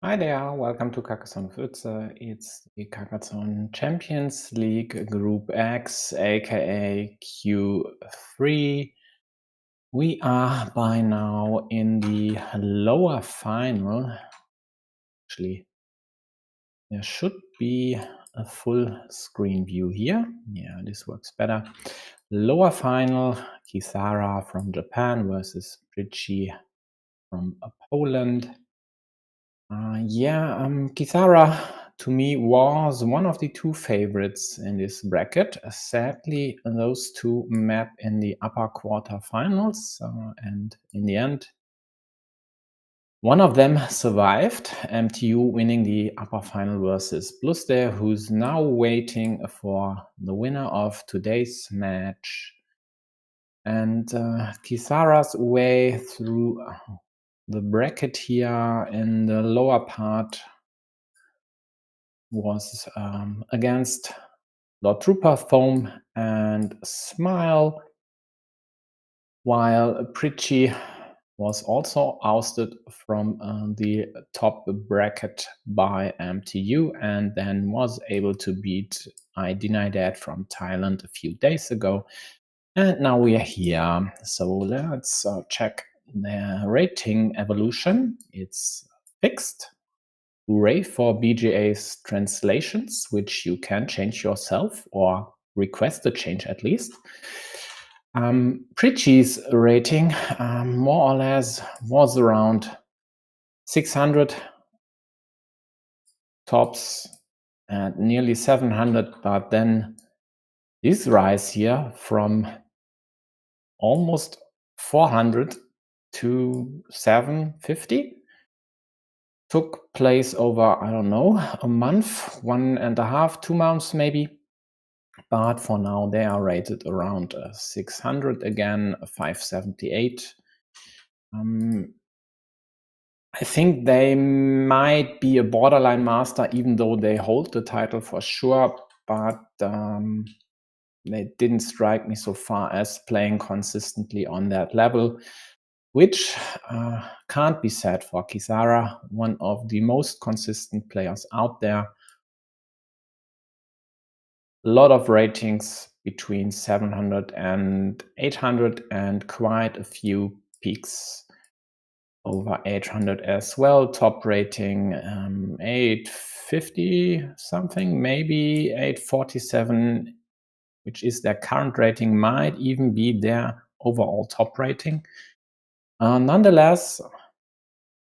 Hi there, welcome to Carcassonne Würze. It's the Carcassonne Champions League Group X, aka Q3. We are by now in the lower final. Actually, there should be a full screen view here. Yeah, this works better. Lower final, Kithara from Japan versus pricci from Poland. Kithara to me was one of the two favorites in this bracket. Sadly, those two met in the upper quarterfinals, and in the end, one of them survived, MTU winning the upper final versus Bluster, who's now waiting for the winner of today's match. And Kithara's way through the bracket here in the lower part was against Lord Trooper, Foam, and Smile, while pricci was also ousted from the top bracket by MTU and then was able to beat I Deny That from Thailand a few days ago. And now we are here. So let's check the rating evolution. It's fixed. Hooray for BGA's translations, which you can change yourself or request a change at least. Pricci's rating more or less was around 600 tops and nearly 700, but then this rise here from almost 400 to 750 took place over, I don't know, a month, 1.5, 2 months maybe. But for now, they are rated around 600 again, 578. I think they might be a borderline master, even though they hold the title for sure, but they didn't strike me so far as playing consistently on that level, which can't be said for Kithara, one of the most consistent players out there. A lot of ratings between 700 and 800 and quite a few peaks over 800 as well. Top rating 850 something, maybe 847, which is their current rating, might even be their overall top rating. Nonetheless,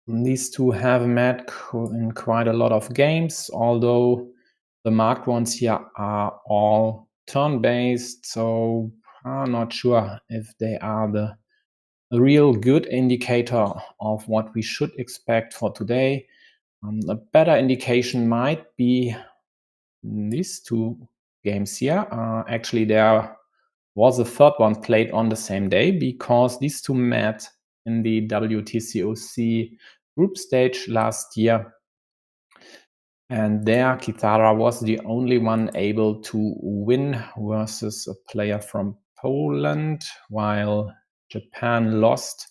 these two have met in quite a lot of games, although the marked ones here are all turn-based, so I'm not sure if they are the real good indicator of what we should expect for today. A better indication might be these two games here. Actually, there was a third one played on the same day because these two met in the WTCOC group stage last year. And there, Kithara was the only one able to win versus a player from Poland, while Japan lost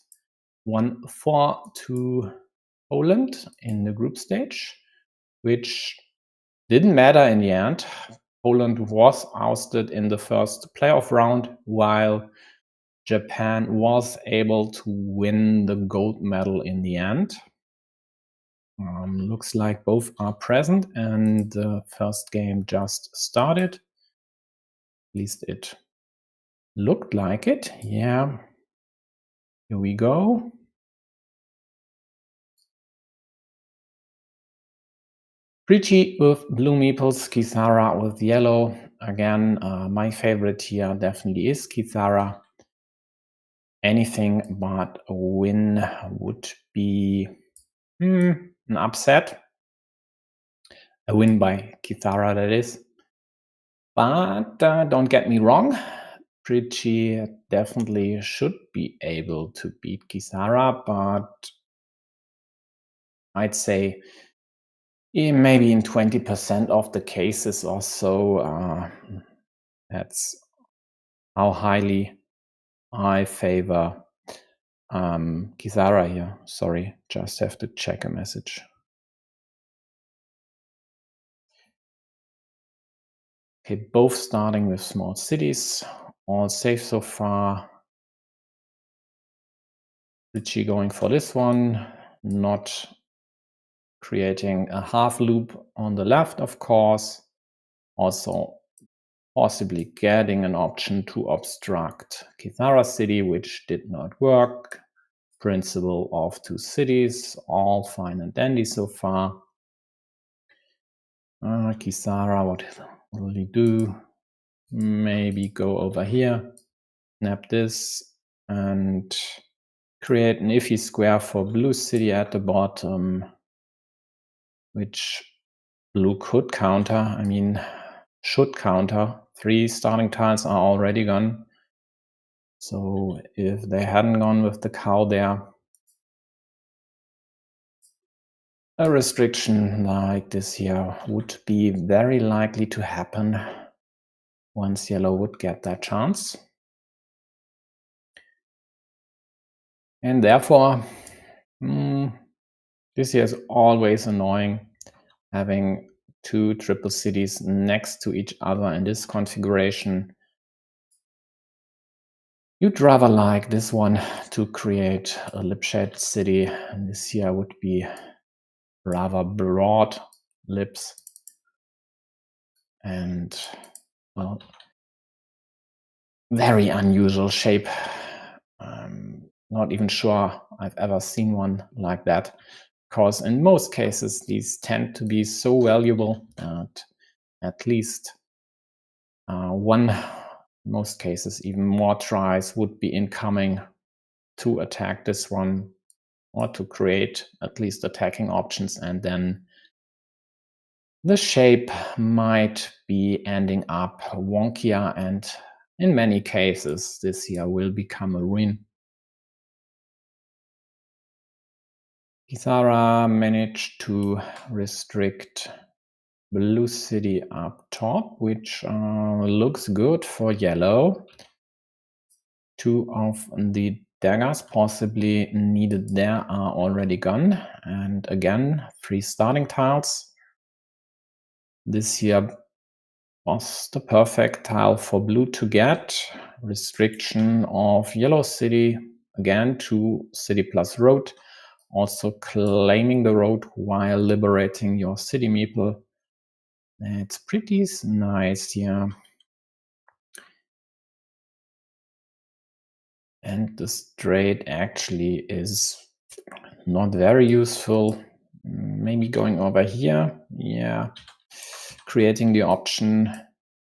1-4 to Poland in the group stage, which didn't matter in the end. Poland was ousted in the first playoff round, while Japan was able to win the gold medal in the end. Looks like both are present and the first game just started. At least it looked like it. Yeah. Here we go. Pricci with blue meeples, Kithara with yellow. Again, my favorite here definitely is Kithara. Anything but a win would be an upset. A win by Kithara, that is. But don't get me wrong, pricci definitely should be able to beat Kithara, but I'd say maybe in 20% of the cases or so. That's how highly I favor Kithara here. Sorry, just have to check a message. Okay, both starting with small cities. All safe so far. Pricci going for this one, not creating a half loop on the left, of course. Also possibly getting an option to obstruct Kithara city, which did not work. Principle of two cities, all fine and dandy so far. Kithara, what will he do? Maybe go over here, snap this, and create an iffy square for blue city at the bottom, which blue could counter. I mean, should counter. 3 starting tiles are already gone. So if they hadn't gone with the cow there, a restriction like this here would be very likely to happen once yellow would get that chance. And therefore, this here is always annoying, having 2 triple cities next to each other in this configuration. You'd rather like this one to create a lip-shaped city, and this here would be rather broad lips. And, well, very unusual shape. Not even sure I've ever seen one like that, because in most cases these tend to be so valuable that at least one, in most cases even more tries would be incoming to attack this one or to create at least attacking options, and then the shape might be ending up wonkier, and in many cases this here will become a ruin. Kithara managed to restrict blue city up top, which looks good for yellow. 2 of the daggers possibly needed there are already gone, and again 3 starting tiles. This here was the perfect tile for blue to get. Restriction of yellow city, again 2 city plus road. Also claiming the road while liberating your city meeple. It's pretty nice here. And the straight actually is not very useful. Maybe going over here. Yeah. Creating the option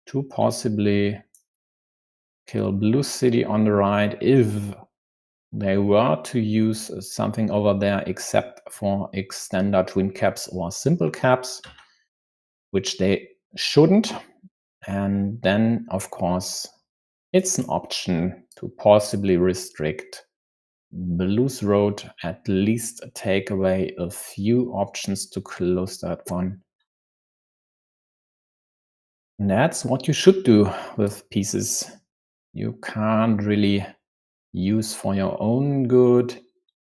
to possibly kill blue city on the right if they were to use something over there except for extender twin caps or simple caps, which they shouldn't. And then, of course, it's an option to possibly restrict blue's road, at least take away a few options to close that one. And that's what you should do with pieces you can't really use for your own good.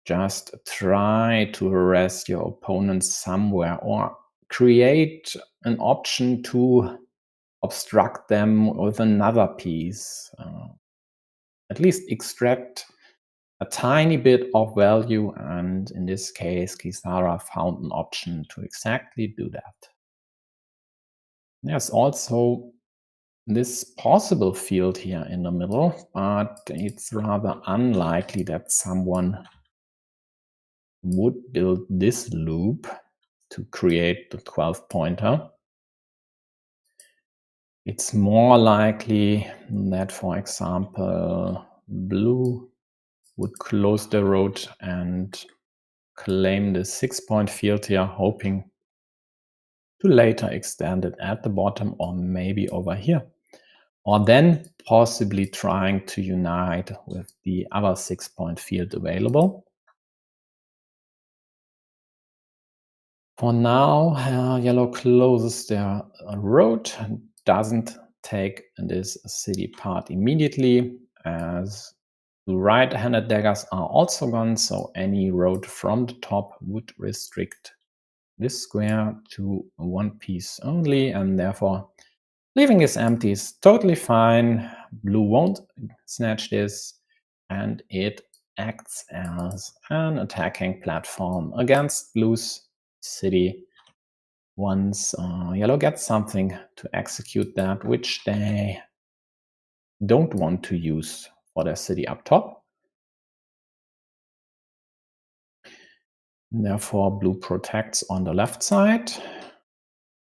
Just try to harass your opponent somewhere or create an option to obstruct them with another piece. At least extract a tiny bit of value, and in this case Kithara found an option to exactly do that. There's also this possible field here in the middle, but it's rather unlikely that someone would build this loop to create the 12-pointer. It's more likely that, for example, blue would close the road and claim the 6-point field here, hoping to later extend it at the bottom or maybe over here. Or then possibly trying to unite with the other 6-point field available. For now, yellow closes their road and doesn't take this city part immediately, as the right-handed daggers are also gone, so any road from the top would restrict this square to one piece only, and therefore Leaving this empty is totally fine. Blue won't snatch this, and it acts as an attacking platform against blue's city. Once yellow gets something to execute that which they don't want to use for their city up top. Therefore, blue protects on the left side,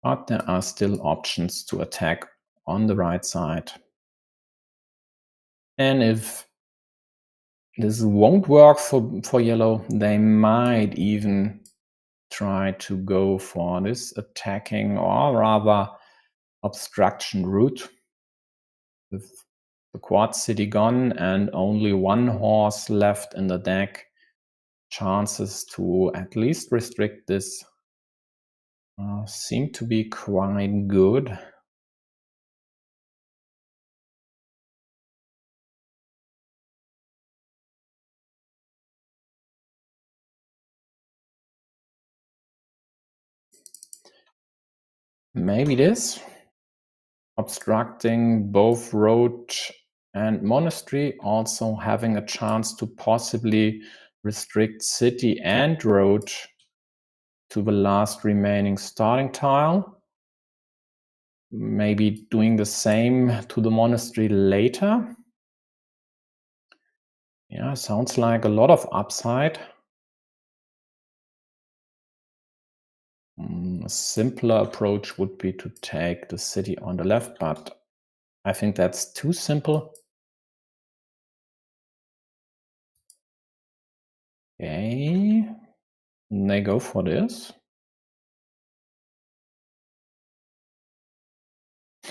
but there are still options to attack on the right side. And if this won't work for yellow, they might even try to go for this attacking or rather obstruction route. With the quad city gone and only one horse left in the deck, chances to at least restrict this seem to be quite good. Maybe this, obstructing both road and monastery, also having a chance to possibly restrict city and road to the last remaining starting tile. Maybe doing the same to the monastery later. Yeah, sounds like a lot of upside. A simpler approach would be to take the city on the left, but I think that's too simple. Okay, they go for this.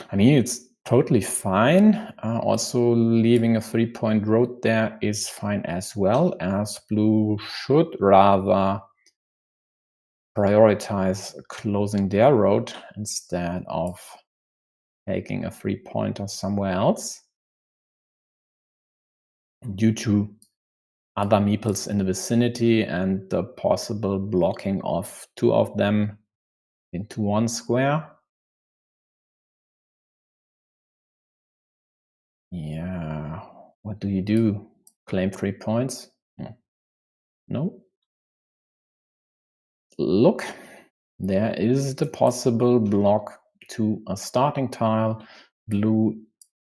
I mean, it's totally fine. Also, leaving a 3-point road there is fine as well, as blue should rather prioritize closing their road instead of taking a 3-pointer somewhere else. Due to other meeples in the vicinity and the possible blocking of 2 of them into 1 square. Yeah, what do you do? Claim 3 points? No. Look, there is the possible block to a starting tile. Blue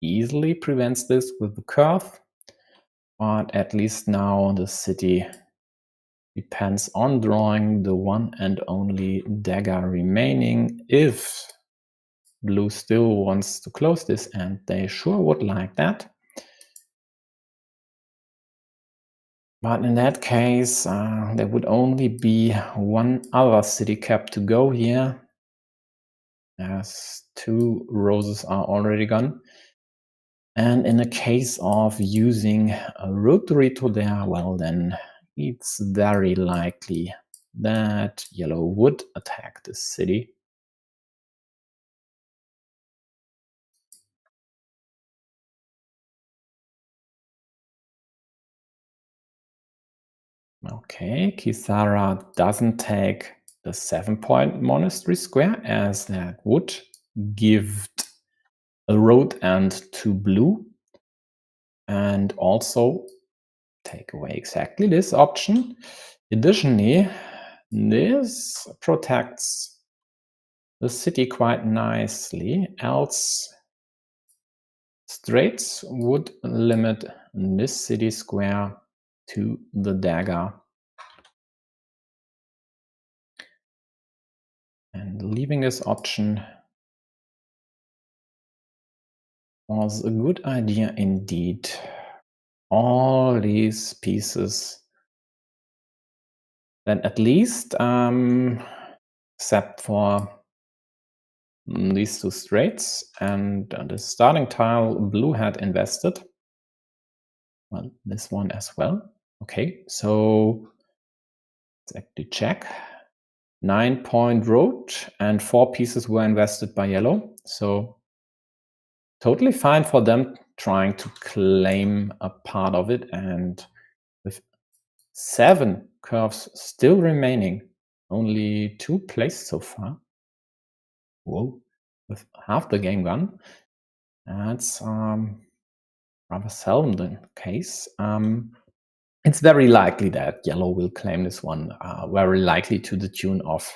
easily prevents this with the curve, but at least now the city depends on drawing the one and only dagger remaining if blue still wants to close this, and they sure would like that. But in that case, there would only be one other city cap to go here, as 2 roses are already gone. And in the case of using a rotary to there, well then it's very likely that yellow would attack this city. Okay, Kithara doesn't take the 7-point monastery square, as that would give a road and 2 blue, and also take away exactly this option. Additionally, this protects the city quite nicely, else straights would limit this city square to the dagger. And leaving this option was a good idea indeed. All these pieces, then at least, except for these 2 straights and the starting tile blue had invested. Well, this one as well. Okay, so let's actually check. 9-point road and 4 pieces were invested by yellow. So totally fine for them trying to claim a part of it, and with 7 curves still remaining, only 2 placed so far. Whoa. with half the game gone. That's rather seldom the case. It's very likely that yellow will claim this one, very likely to the tune of,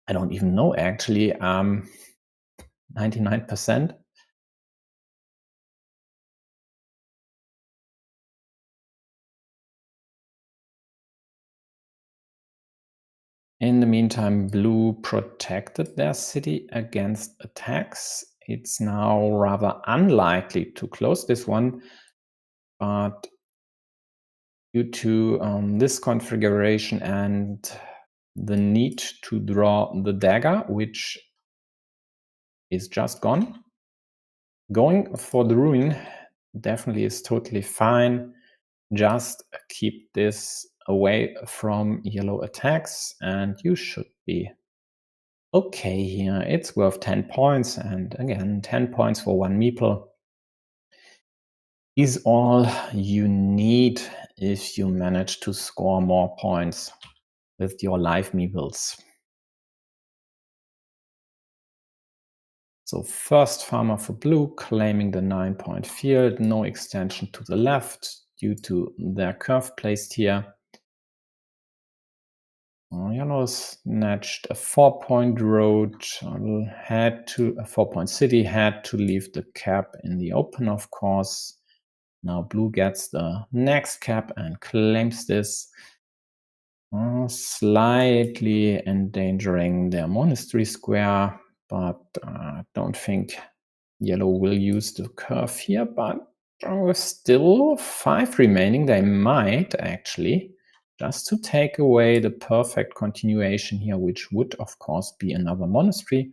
I don't even know actually, 99%. In the meantime, blue protected their city against attacks. It's now rather unlikely to close this one, but due to this configuration and the need to draw the dagger, which is just gone, going for the ruin definitely is totally fine. Just keep this away from yellow attacks and you should be okay here. It's worth 10 points, and again, 10 points for one meeple is all you need if you manage to score more points with your live meeples. So first farmer for blue claiming the 9-point field, no extension to the left due to their curve placed here. Yellow snatched a 4-point road, had to a 4-point city, had to leave the cap in the open, of course. Now blue gets the next cap and claims this, slightly endangering their monastery square, but I don't think yellow will use the curve here, but with still 5 remaining, they might actually, just to take away the perfect continuation here, which would of course be another monastery.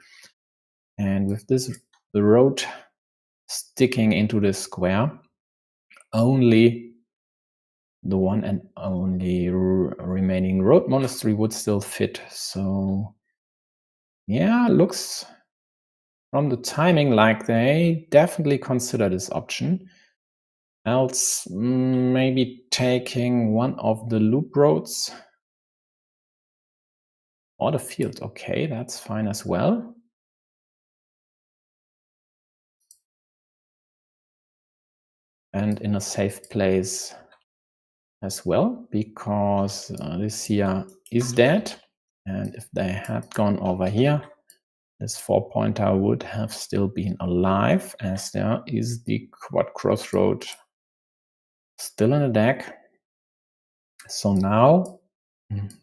And with this the road sticking into the square, only the one and only remaining road monastery would still fit. So yeah, looks from the timing like they definitely consider this option. Else maybe taking one of the loop roads or the field. Okay, that's fine as well. And in a safe place as well, because this here is dead. And if they had gone over here, this 4-pointer would have still been alive, as there is the quad crossroad still in the deck. So now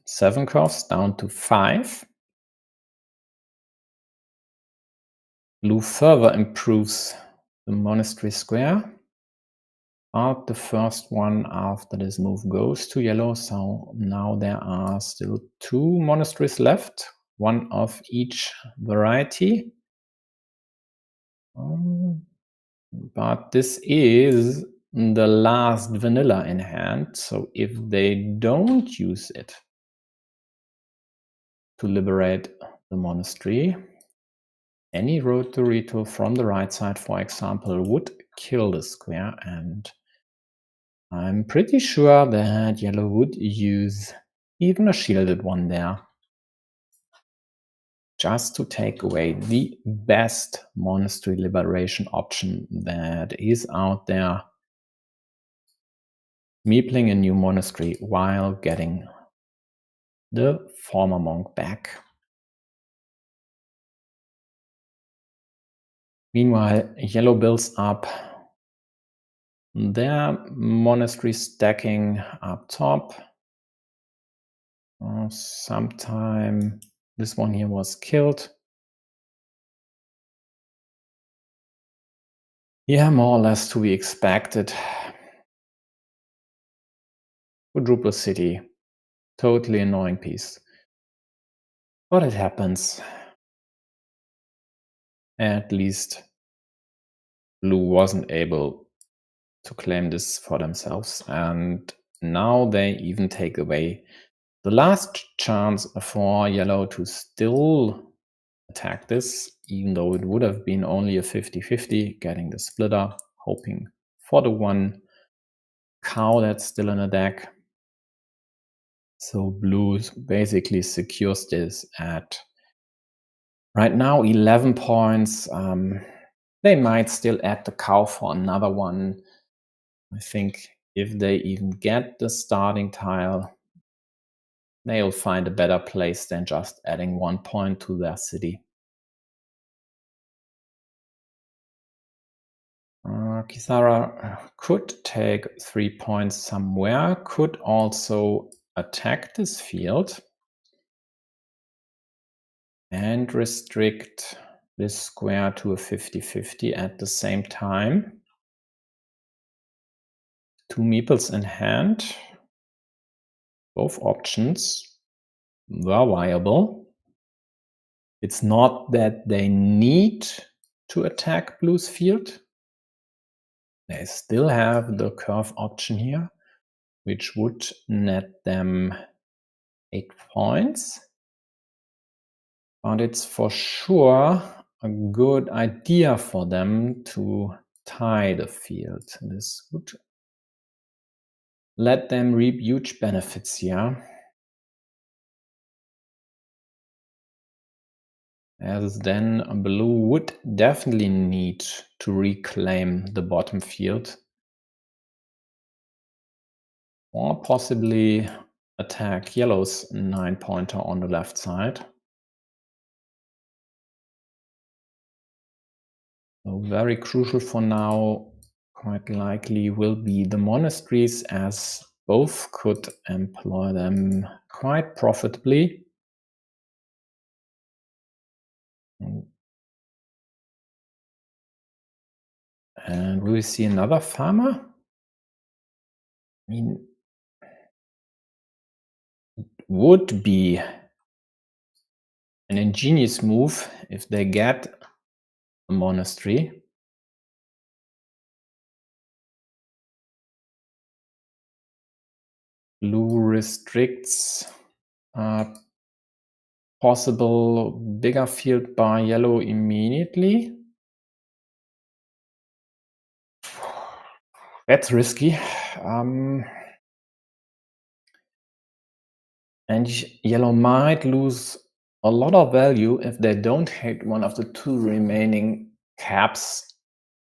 7 curves down to 5. Blue further improves the monastery square, but the first one after this move goes to yellow. So now there are still 2 monasteries left, one of each variety. But this is the last vanilla in hand, so if they don't use it to liberate the monastery, any road to retool from the right side, for example, would kill the square, and I'm pretty sure that yellow would use even a shielded one there, just to take away the best monastery liberation option that is out there, meepling a new monastery while getting the former monk back. Meanwhile, yellow builds up their monastery stacking up top. Sometime this one here was killed. Yeah, more or less to be expected. Quadruple city. Totally annoying piece. But it happens. At least blue wasn't able to claim this for themselves. And now they even take away the last chance for yellow to still attack this, even though it would have been only a 50-50, getting the splitter, hoping for the one cow that's still in the deck. So blue basically secures this at Right now, 11 points. They might still add the cow for another one. I think if they even get the starting tile, they'll find a better place than just adding 1 point to their city. Kithara could take 3 points somewhere, could also attack this field and restrict this square to a 50-50 at the same time. 2 meeples in hand. Both options were viable. It's not that they need to attack blue's field. They still have the curve option here, which would net them 8 points. But it's for sure a good idea for them to tie the field. This would let them reap huge benefits here. As then blue would definitely need to reclaim the bottom field. Or possibly attack yellow's 9-pointer on the left side. So very crucial for now, quite likely will be the monasteries, as both could employ them quite profitably. And will we see another farmer? I mean, it would be an ingenious move if they get a monastery. Blue restricts possible bigger field by yellow immediately. That's risky. And yellow might lose a lot of value if they don't hit one of the 2 remaining caps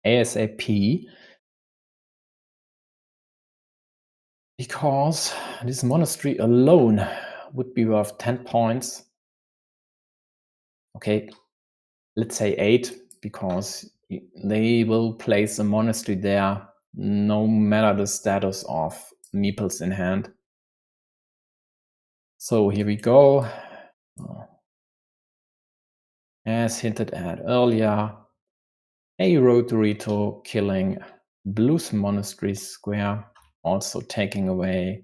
ASAP. Because this monastery alone would be worth 10 points. Okay, let's say 8, because they will place a monastery there no matter the status of meeples in hand. So here we go. As hinted at earlier, a rotary to killing blue's monastery square, also taking away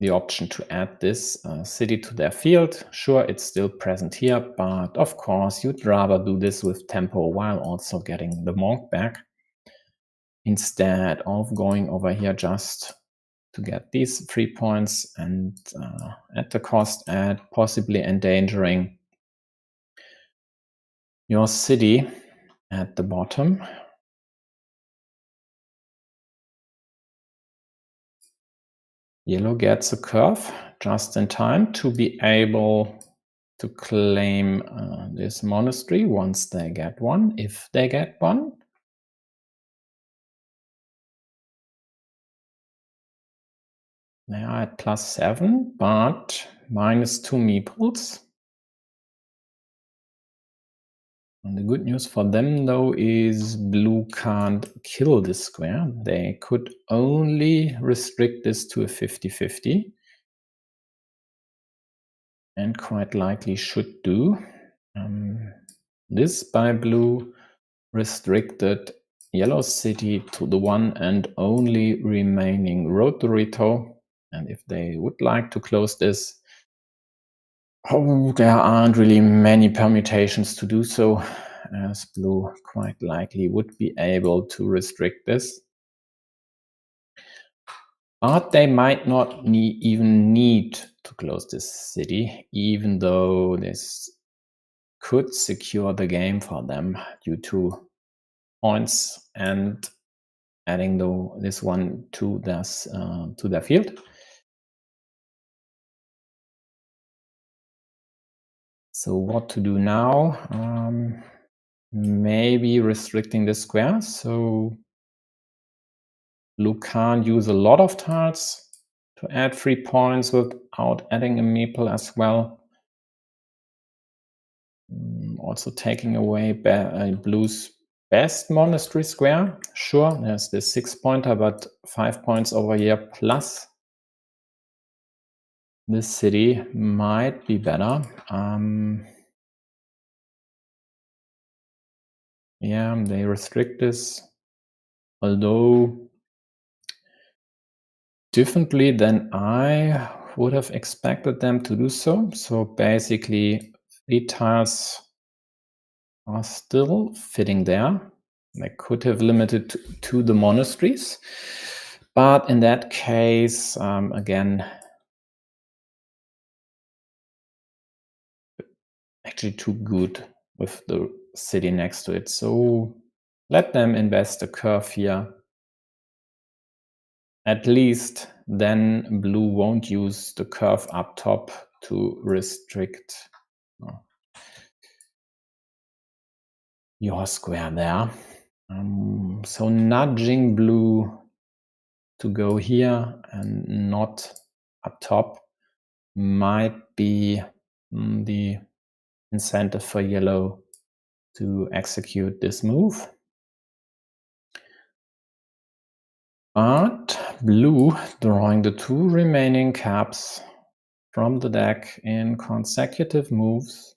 the option to add this city to their field. Sure, it's still present here, but of course you'd rather do this with tempo while also getting the monk back, instead of going over here just to get these 3 points and at the cost at possibly endangering your city at the bottom. Yellow gets a curve just in time to be able to claim this monastery once they get one, if they get one. They are at +7, but -2 meeples. And the good news for them, though, is blue can't kill this square. They could only restrict this to a 50-50. And quite likely should do. This by blue restricted yellow city to the one and only remaining road to Rito. And if they would like to close this, there aren't really many permutations to do so, as blue quite likely would be able to restrict this. But they might not even need to close this city, even though this could secure the game for them due to points and adding this one to their field. So what to do now? Maybe restricting the square, so blue can't use a lot of tiles to add 3 points without adding a meeple as well. Also taking away blue's best monastery square. Sure, there's this 6-pointer, but 5 points over here plus this city might be better. Yeah, they restrict this, although differently than I would have expected them to do so. So basically 3 tiles are still fitting there. They could have limited to the monasteries, but in that case, again, actually too good with the city next to it. So let them invest a curve here. At least then blue won't use the curve up top to restrict your square there. So nudging blue to go here and not up top might be the incentive for yellow to execute this move. But blue drawing the 2 remaining caps from the deck in consecutive moves.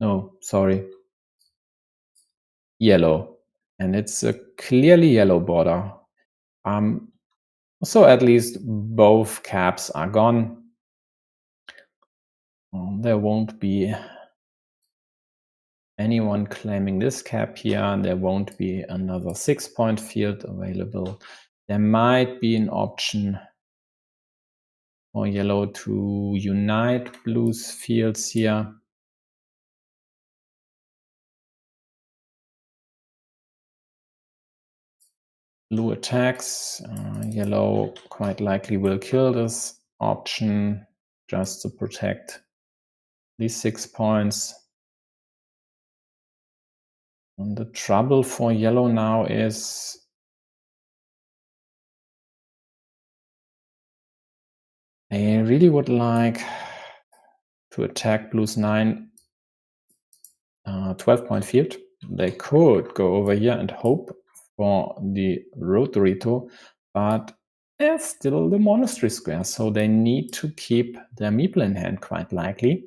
No, sorry. Yellow. And it's a clearly yellow border. So at least both caps are gone. There won't be anyone claiming this cap here. There won't be another 6-point field available. There might be an option for yellow to unite blue's fields here. Blue attacks. Yellow quite likely will kill this option just to protect these 6 points. And the trouble for yellow now is I really would like to attack blue's 12-point field. They could go over here and hope for the Rotorito, but there's still the monastery square, so they need to keep their meeple in hand quite likely.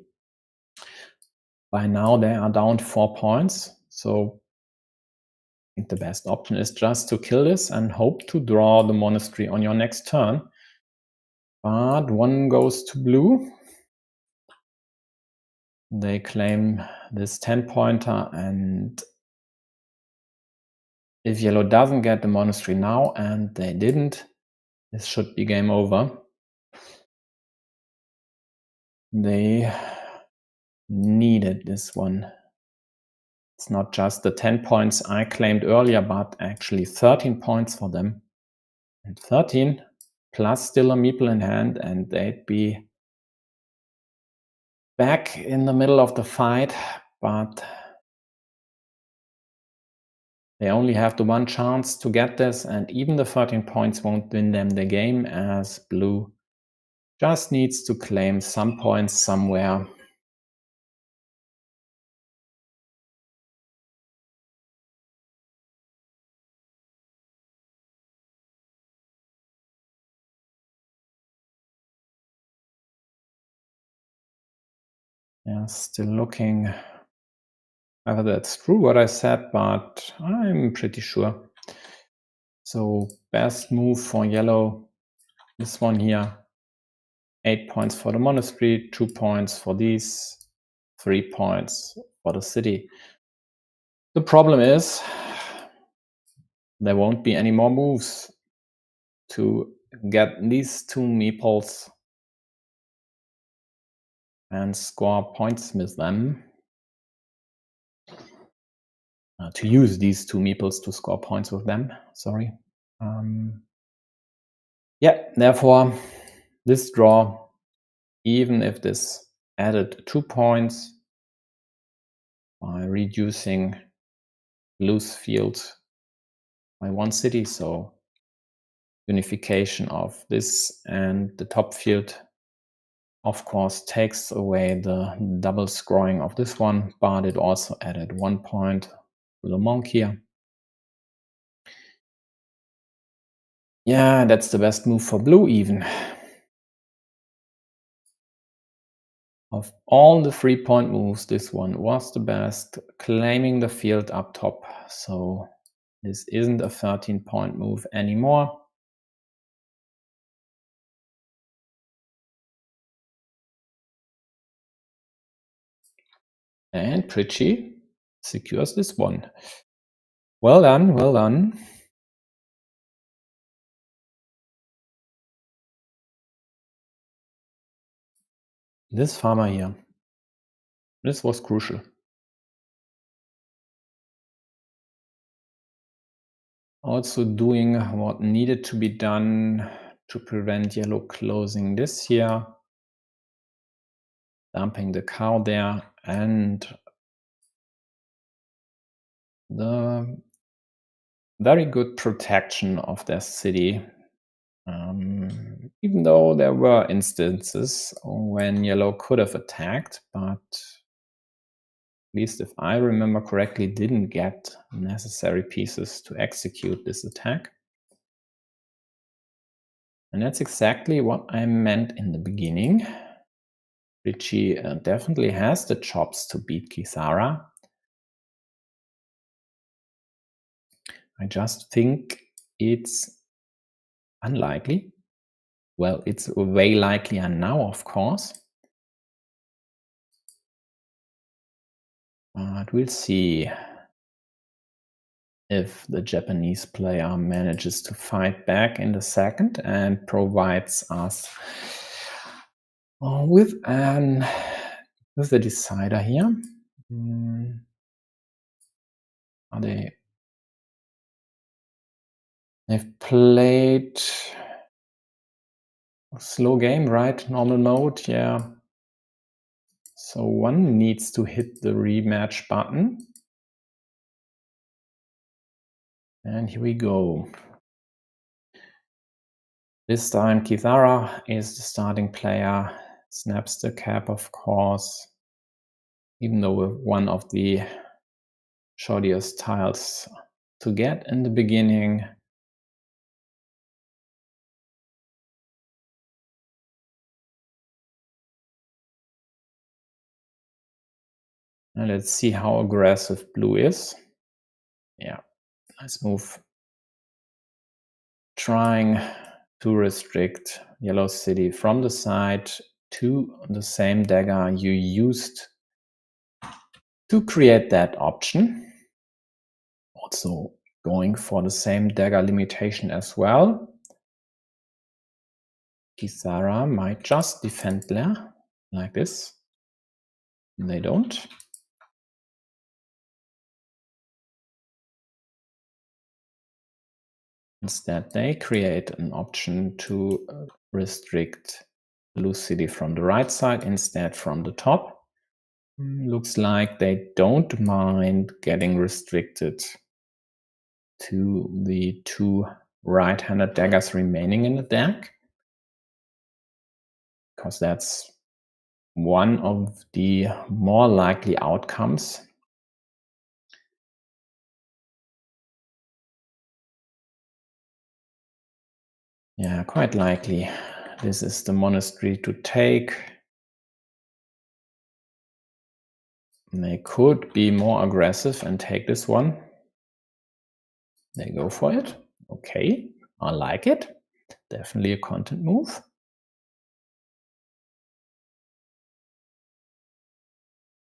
By now they are down 4 points, so I think the best option is just to kill this and hope to draw the monastery on your next turn. But 1 goes to blue. They claim this 10-pointer, and if yellow doesn't get the monastery now, and they didn't, this should be game over. They needed this one. It's not just the 10 points I claimed earlier, but actually 13 points for them. And 13 plus still a meeple in hand, and they'd be back in the middle of the fight, but they only have the 1 chance to get this, and even the 13 points won't win them the game, as blue just needs to claim some points somewhere. Yeah, still looking whether that's true what I said, but I'm pretty sure. So best move for yellow, this one here. 8 points for the monastery, 2 points for these, 3 points for the city. The problem is there won't be any more moves to get these 2 meeples and score points with them. To use these 2 meeples to score points with them, sorry. Yeah, therefore, this draw, even if this added 2 points by reducing blue's field by 1 city, so unification of this, and the top field of course takes away the double scoring of this one, but it also added 1 point to the monk here. Yeah, that's the best move for blue even. Of all the 3-point moves, this one was the best, claiming the field up top. So this isn't a 13-point move anymore. And pricci secures this one. Well done, well done. This farmer here, this was crucial. Also doing what needed to be done to prevent yellow closing this here, dumping the cow there, and the very good protection of their city. Even though there were instances when yellow could have attacked, but at least if I remember correctly, didn't get necessary pieces to execute this attack. And that's exactly what I meant in the beginning. Pricci definitely has the chops to beat Kithara. I just think it's unlikely. Well, it's way likelier now, of course. But we'll see if the Japanese player manages to fight back in the second and provides us with the decider here. They've played a slow game, right? Normal mode, yeah. So one needs to hit the rematch button. And here we go. This time Kithara is the starting player, snaps the cap, of course, even though one of the shortiest tiles to get in the beginning. And let's see how aggressive blue is. Yeah, nice move. Trying to restrict yellow city from the side to the same dagger you used to create that option. Also going for the same dagger limitation as well. Kithara might just defend there, like this. They don't. Instead, they create an option to restrict blue city from the right side instead from the top. Looks like they don't mind getting restricted to the 2 right-handed daggers remaining in the deck, because that's one of the more likely outcomes. Yeah, quite likely. This is the monastery to take. They could be more aggressive and take this one. They go for it. Okay, I like it. Definitely a content move.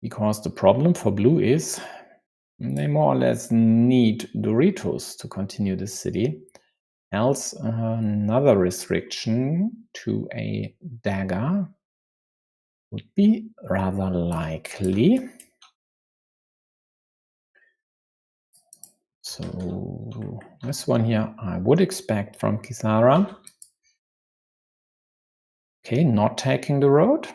Because the problem for blue is they more or less need Doritos to continue this city. Else another restriction to a dagger would be rather likely. So this one here I would expect from Kithara. Okay, not taking the road.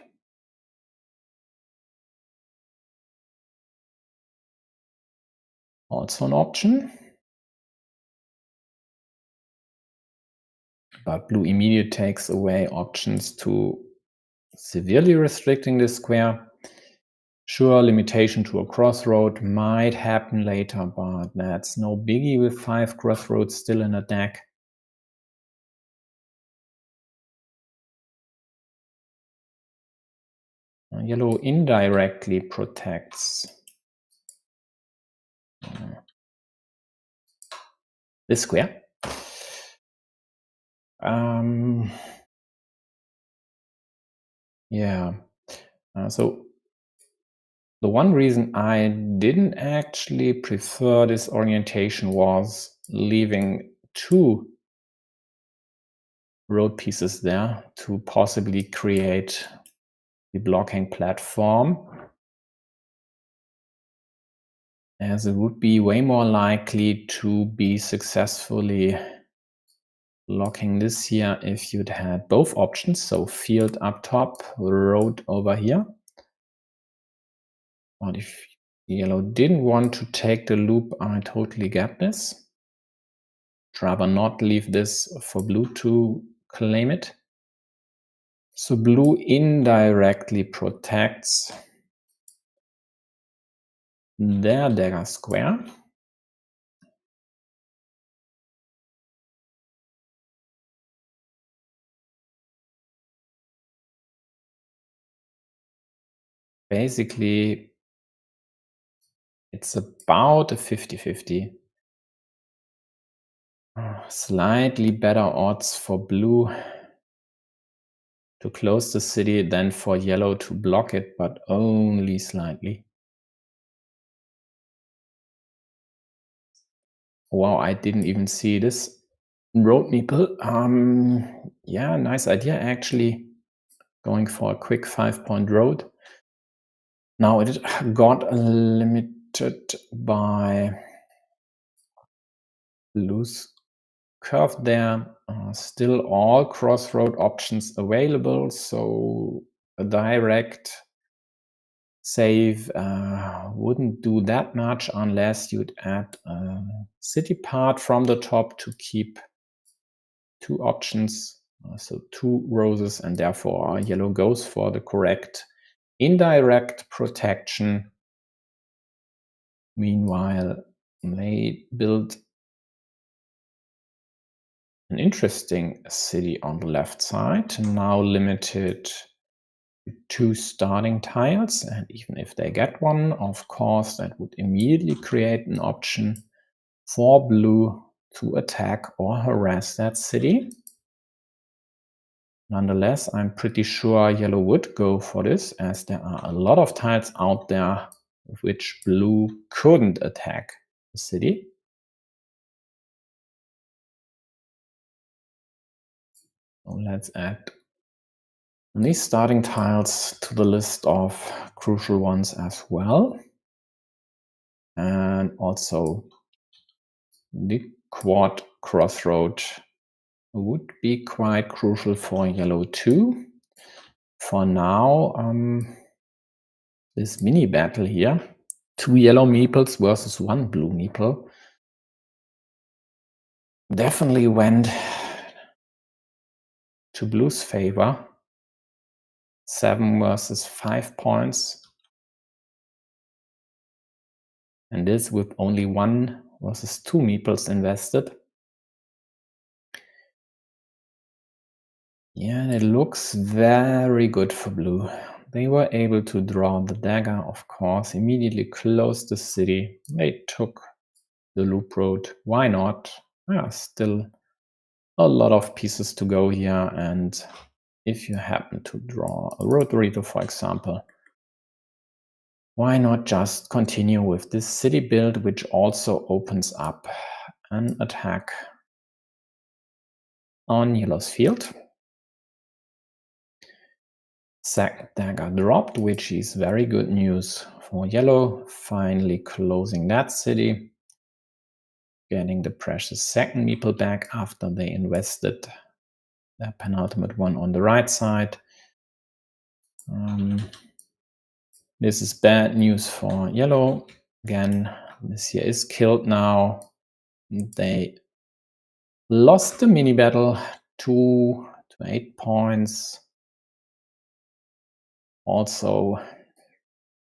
Also an option. But blue immediately takes away options to severely restricting the square. Sure, limitation to a crossroad might happen later, but that's no biggie with 5 crossroads still in a deck. Yellow indirectly protects this square. Yeah, so the one reason I didn't actually prefer this orientation was leaving 2 road pieces there to possibly create the blocking platform, as it would be way more likely to be successfully blocking this here if you'd had both options, so field up top, road over here. But if yellow didn't want to take the loop, I totally get this. I'd rather not leave this for blue to claim it. So blue indirectly protects their dagger square. Basically, it's about a 50-50. Slightly better odds for blue to close the city than for yellow to block it, but only slightly. Wow, I didn't even see this road meeple. Yeah, nice idea actually. Going for a quick 5-point road. Now it got limited by blue's curve there. Still all crossroad options available, so a direct save wouldn't do that much unless you'd add a city part from the top to keep 2 options, so 2 roses, and therefore yellow goes for the correct indirect protection. Meanwhile, they build an interesting city on the left side, now limited to 2 starting tiles, and even if they get one, of course, that would immediately create an option for blue to attack or harass that city. Nonetheless, I'm pretty sure yellow would go for this, as there are a lot of tiles out there with which blue couldn't attack the city. So let's add these starting tiles to the list of crucial ones as well. And also the quad crossroad would be quite crucial for yellow too. For now, this mini battle here, 2 yellow meeples versus 1 blue meeple, definitely went to blue's favor. 7 versus 5 points. And this with only 1 versus 2 meeples invested. Yeah, it looks very good for blue. They were able to draw the dagger, of course, immediately closed the city. They took the loop road. Why not? Yeah, still a lot of pieces to go here. And if you happen to draw a road burrito, for example, why not just continue with this city build, which also opens up an attack on yellow's field. Second dagger dropped, which is very good news for yellow, finally closing that city, getting the precious second meeple back after they invested their penultimate one on the right side. This is bad news for yellow. Again, this here is killed now. They lost the mini battle 2 to 8 points. Also,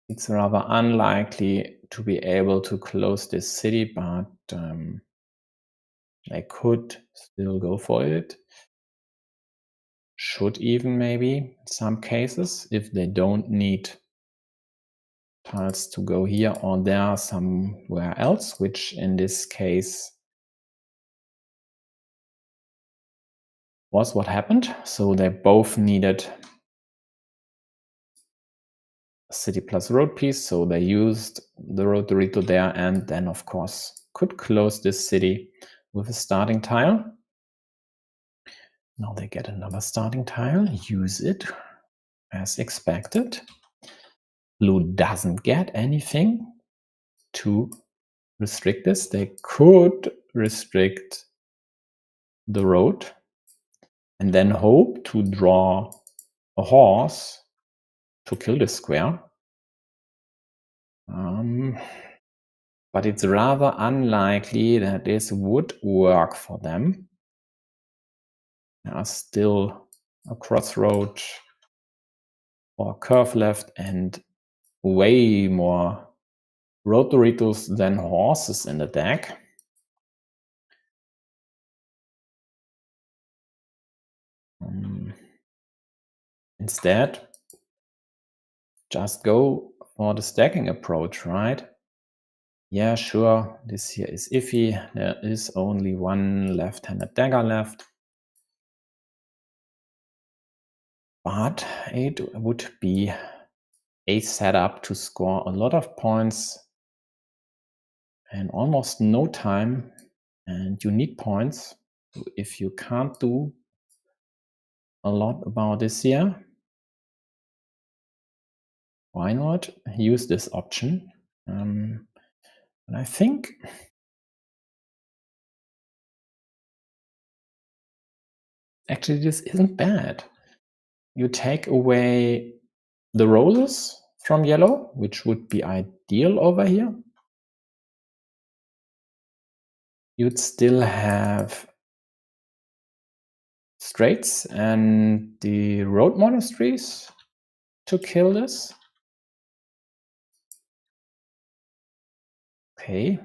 it's rather unlikely to be able to close this city, but they could still go for it. Should even maybe in some cases, if they don't need tiles to go here or there somewhere else, which in this case was what happened. So they both needed a city plus road piece, so they used the road Dorito there, and then of course could close this city with a starting tile. Now they get another starting tile, use it as expected. Blue doesn't get anything to restrict this. They could restrict the road and then hope to draw a horse to kill this square. But it's rather unlikely that this would work for them. There are still a crossroad or a curve left and way more road Doritos than horses in the deck. Instead, just go for the stacking approach, right? Yeah, sure, this here is iffy. There is only one left-handed dagger left. But it would be a setup to score a lot of points in almost no time, and you need points. If you can't do a lot about this here, why not use this option? And I think actually this isn't bad. You take away the roses from yellow, which would be ideal over here. You'd still have straights and the road monasteries to kill this. Okay,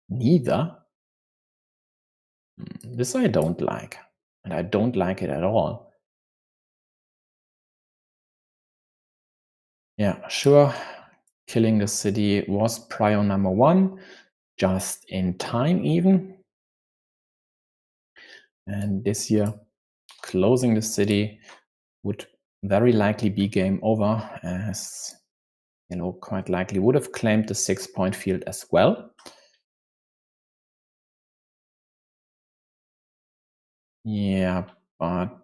neither. This I don't like, and I don't like it at all. Yeah, sure, killing the city was prior number 1, just in time even. And this here, closing the city would very likely be game over, as quite likely would have claimed the 6-point field as well. Yeah, but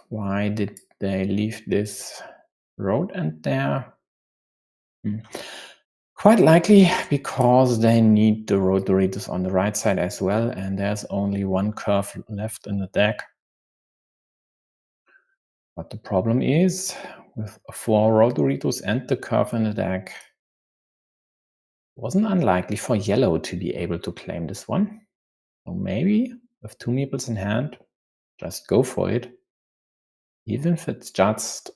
why did they leave this road end there? Quite likely because they need the road Doritos on the right side as well, and there's only one curve left in the deck. But the problem is, with 4 road Doritos and the curve in the deck, it wasn't unlikely for yellow to be able to claim this one. So maybe with 2 meeples in hand, just go for it. Even if it's just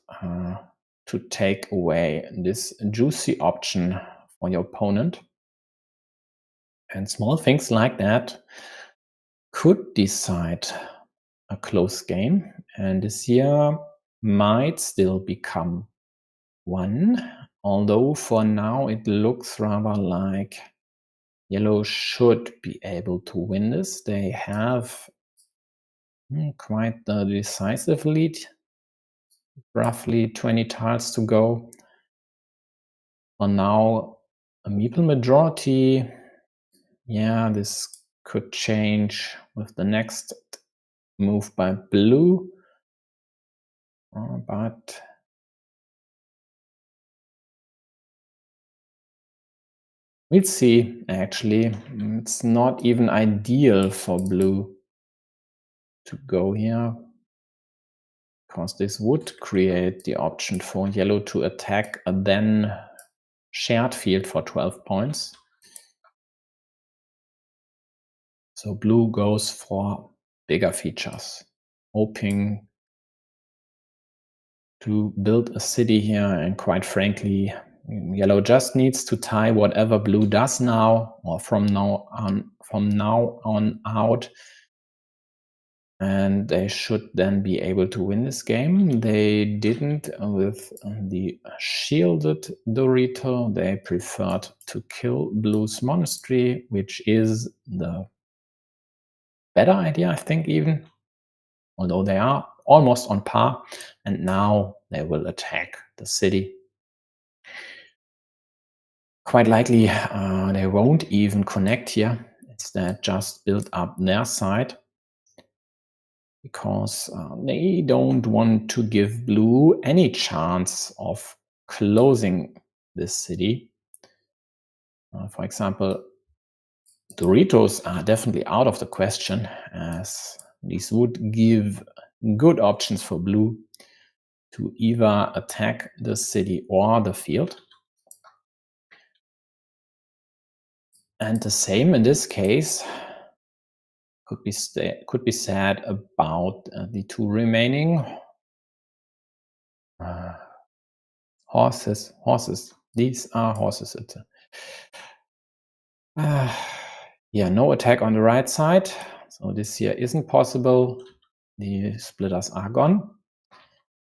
to take away this juicy option for your opponent. And small things like that could decide a close game. And this here might still become one, although for now it looks rather like yellow should be able to win this. They have quite the decisive lead, roughly 20 tiles to go. For now, a meeple majority. Yeah, this could change with the next move by blue, but we'll see. Actually, it's not even ideal for blue to go here, because this would create the option for yellow to attack a then shared field for 12 points. So blue goes for bigger features, hoping to build a city here, and quite frankly, yellow just needs to tie whatever blue does now, or from now on out, and they should then be able to win this game. They didn't with the shielded Dorito. They preferred to kill blue's monastery, which is the better idea, I think, even, although they are almost on par, and now they will attack the city. Quite likely they won't even connect here. Instead, just build up their side, because they don't want to give blue any chance of closing this city. For example, Doritos are definitely out of the question, as these would give good options for blue to either attack the city or the field. And the same in this case could be said about the two remaining horses. These are horses. Yeah, no attack on the right side, so this here isn't possible. The splitters are gone,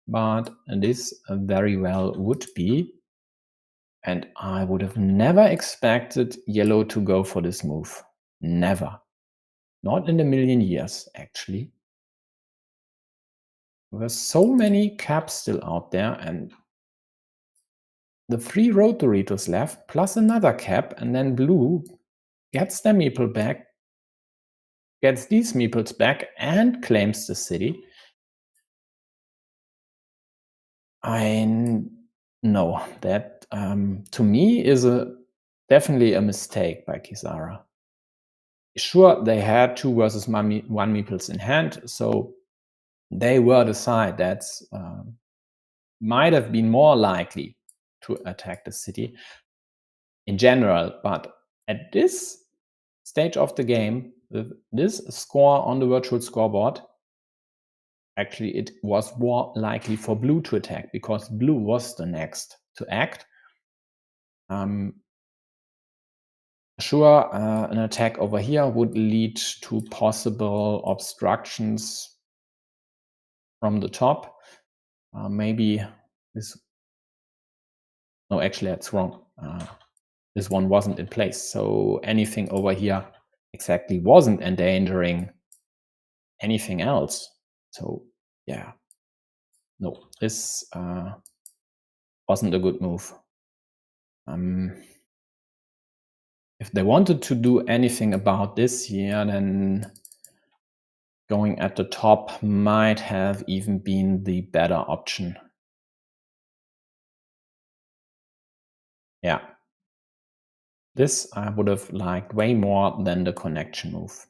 but this very well would be, and I would have never expected yellow to go for this move. Never. Not in a million years, actually. There were so many caps still out there, and the 3 road Doritos left, plus another cap, and then blue gets their meeple back, gets these meeples back, and claims the city. I know that to me is definitely a mistake by Kithara. Sure, they had 2 versus 1 meeples in hand, so they were the side that might have been more likely to attack the city in general. But at this stage of the game, with this score on the virtual scoreboard, actually it was more likely for blue to attack, because blue was the next to act. Sure, an attack over here would lead to possible obstructions from the top. Maybe this... No, actually, that's wrong. This one wasn't in place. So anything over here exactly wasn't endangering anything else. So yeah, no, this wasn't a good move. If they wanted to do anything about this here, then going at the top might have even been the better option. Yeah. This I would have liked way more than the connection move.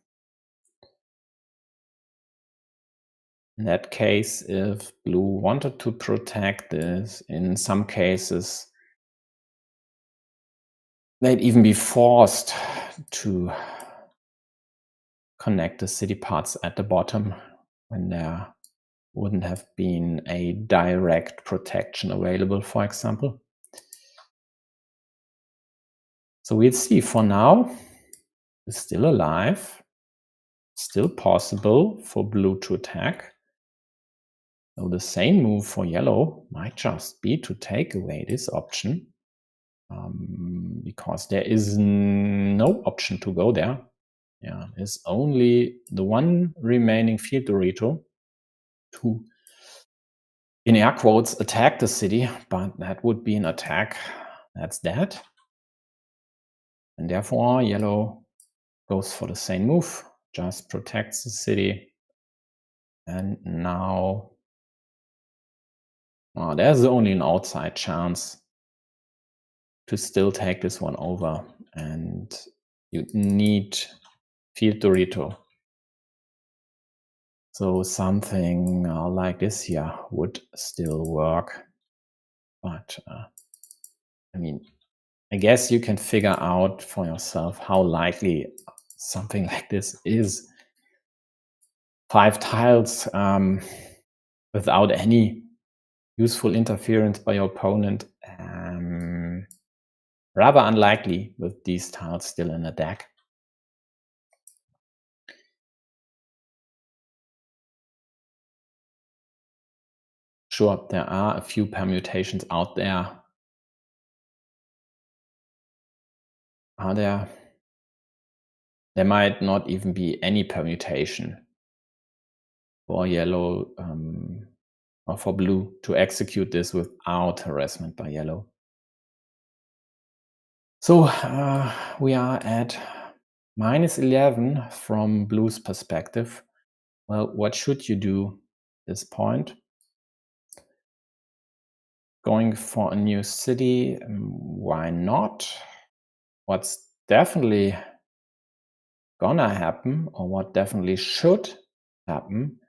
In that case, if blue wanted to protect this, in some cases, they'd even be forced to connect the city parts at the bottom when there wouldn't have been a direct protection available, for example. So we'll see. For now, it's still alive, still possible for blue to attack. So the same move for yellow might just be to take away this option, because there is no option to go there. Yeah, there's only the one remaining field Dorito to, in air quotes, attack the city, but that would be an attack that's dead. And therefore, yellow goes for the same move, just protects the city. And now there's only an outside chance to still take this one over, and you need field Dorito. So something like this here would still work. But I mean, I guess you can figure out for yourself how likely something like this is 5 tiles without any useful interference by your opponent. Rather unlikely with these tiles still in the deck. Sure, there are a few permutations out there. Are there? There might not even be any permutation for yellow or for blue to execute this without harassment by yellow. So we are at -11 from blue's perspective. Well, what should you do at this point? Going for a new city, why not? What's definitely gonna happen, or what definitely should happen,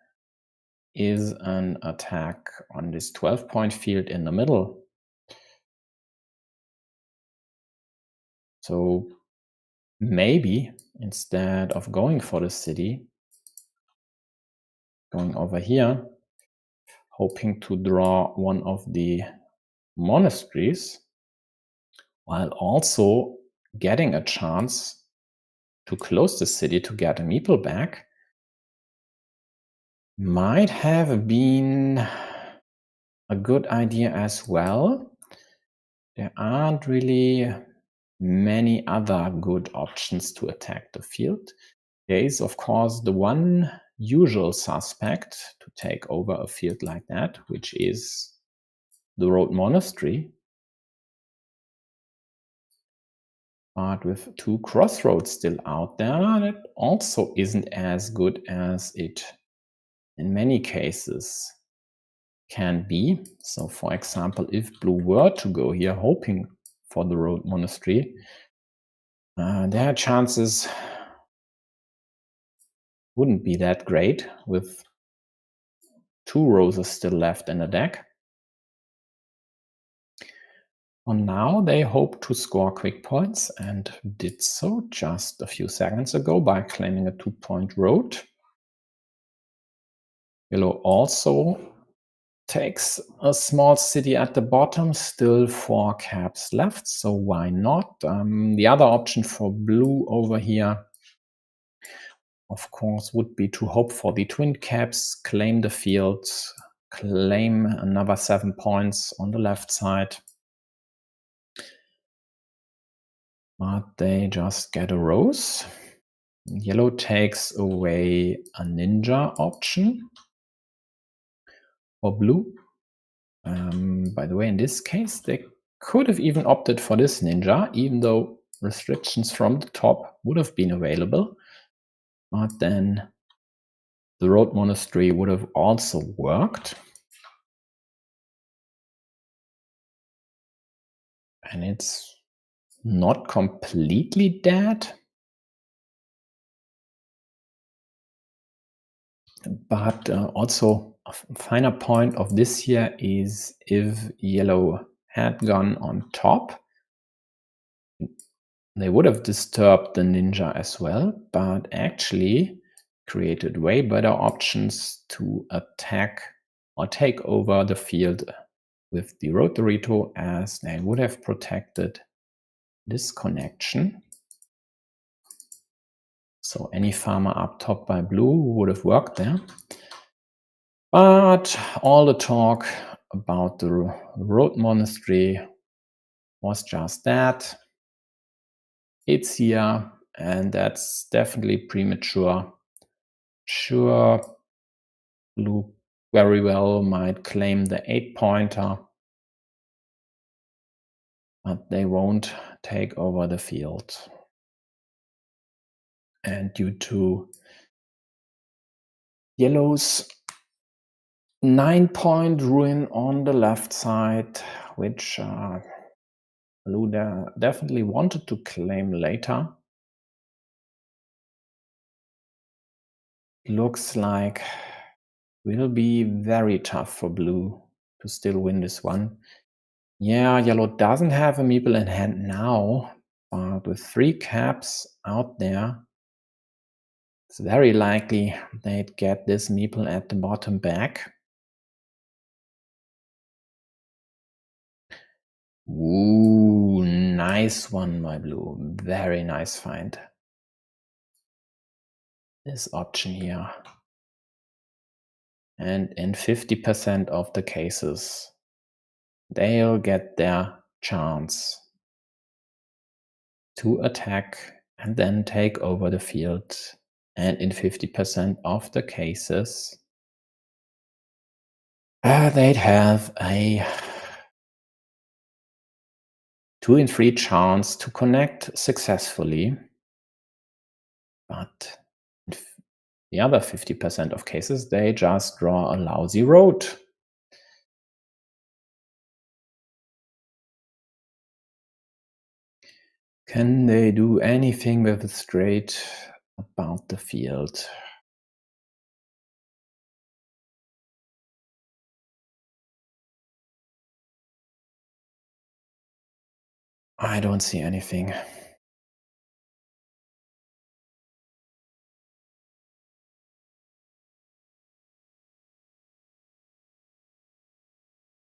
is an attack on this 12-point field in the middle. So maybe instead of going for the city, going over here, hoping to draw one of the monasteries, while also getting a chance to close the city to get a meeple back, might have been a good idea as well. There aren't really many other good options to attack the field. There is, of course, the one usual suspect to take over a field like that, which is the road monastery. But with 2 crossroads still out there, that also isn't as good as it in many cases can be. So for example, if blue were to go here hoping for the road monastery, their chances wouldn't be that great with 2 roses still left in the deck. And now they hope to score quick points, and did so just a few seconds ago by claiming a 2-point road. Yellow also takes a small city at the bottom, still 4 caps left, so why not? The other option for blue over here, of course, would be to hope for the twin caps, claim the field, claim another 7 points on the left side. But they just get a rose. Yellow takes away a ninja option for blue. By the way, in this case, they could have even opted for this ninja, even though restrictions from the top would have been available. But then the road monastery would have also worked. And it's not completely dead. But also a finer point of this here is if yellow had gone on top, they would have disturbed the ninja as well, but actually created way better options to attack or take over the field with the road Dorito, as they would have protected this connection. So any farmer up top by blue would have worked there. But all the talk about the road monastery was just that. It's here, and that's definitely premature. Sure, blue very well might claim the 8-pointer, but they won't take over the field. And due to yellow's 9-point ruin on the left side, which blue definitely wanted to claim later, looks like will be very tough for blue to still win this one. Yeah, yellow doesn't have a meeple in hand now, but with 3 caps out there, It's very likely they'd get this meeple at the bottom back. Ooh, nice one, my blue. Very nice find. This option here. And in 50% of the cases, they'll get their chance to attack and then take over the field. And in 50% of the cases, they'd have a 2 in 3 chance to connect successfully. But in the other 50% of cases, they just draw a lousy road. Can they do anything with a straight about the field? I don't see anything.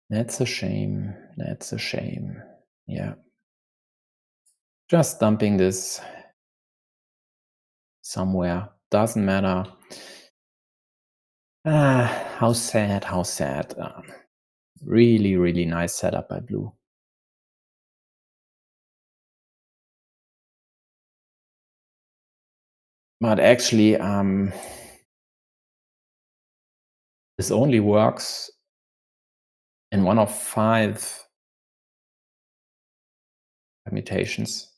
That's a shame. That's a shame. Yeah. Just dumping this somewhere. Doesn't matter. How sad, how sad. Really, really nice setup by blue. But actually, this only works in 1 of 5 permutations.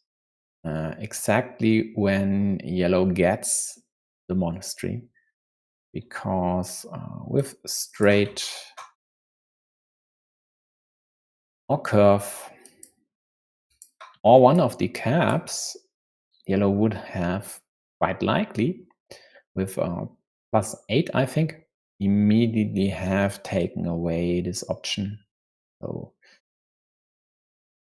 Exactly when yellow gets the monastery, because with straight or curve or one of the caps, yellow would have quite likely with +8, I think, immediately have taken away this option. So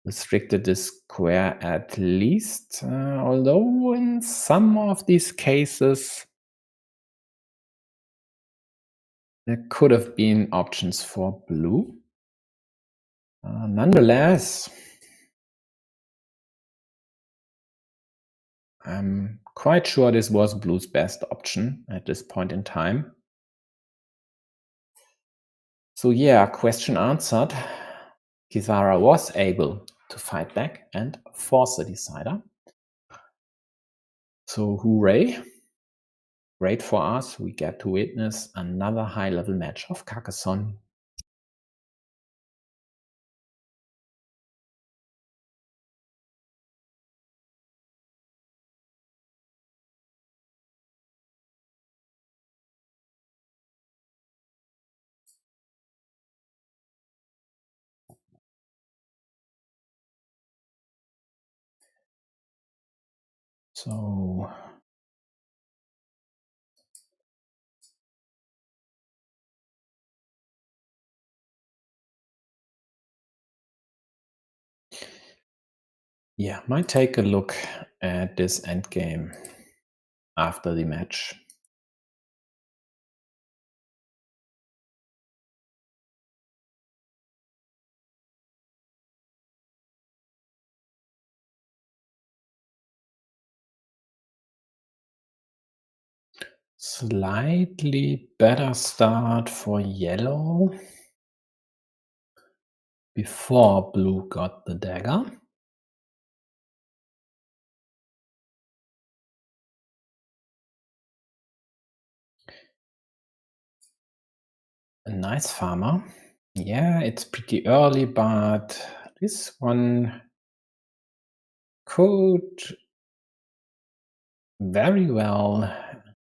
restricted this square at least, although in some of these cases there could have been options for blue. Nonetheless, I'm quite sure this was blue's best option at this point in time. So yeah, question answered. Kithara was able to fight back and force a decider. So hooray. Great for us, we get to witness another high-level match of Carcassonne. So yeah, might take a look at this endgame after the match. Slightly better start for yellow before blue got the dagger. A nice farmer. Yeah, it's pretty early, but this one could very well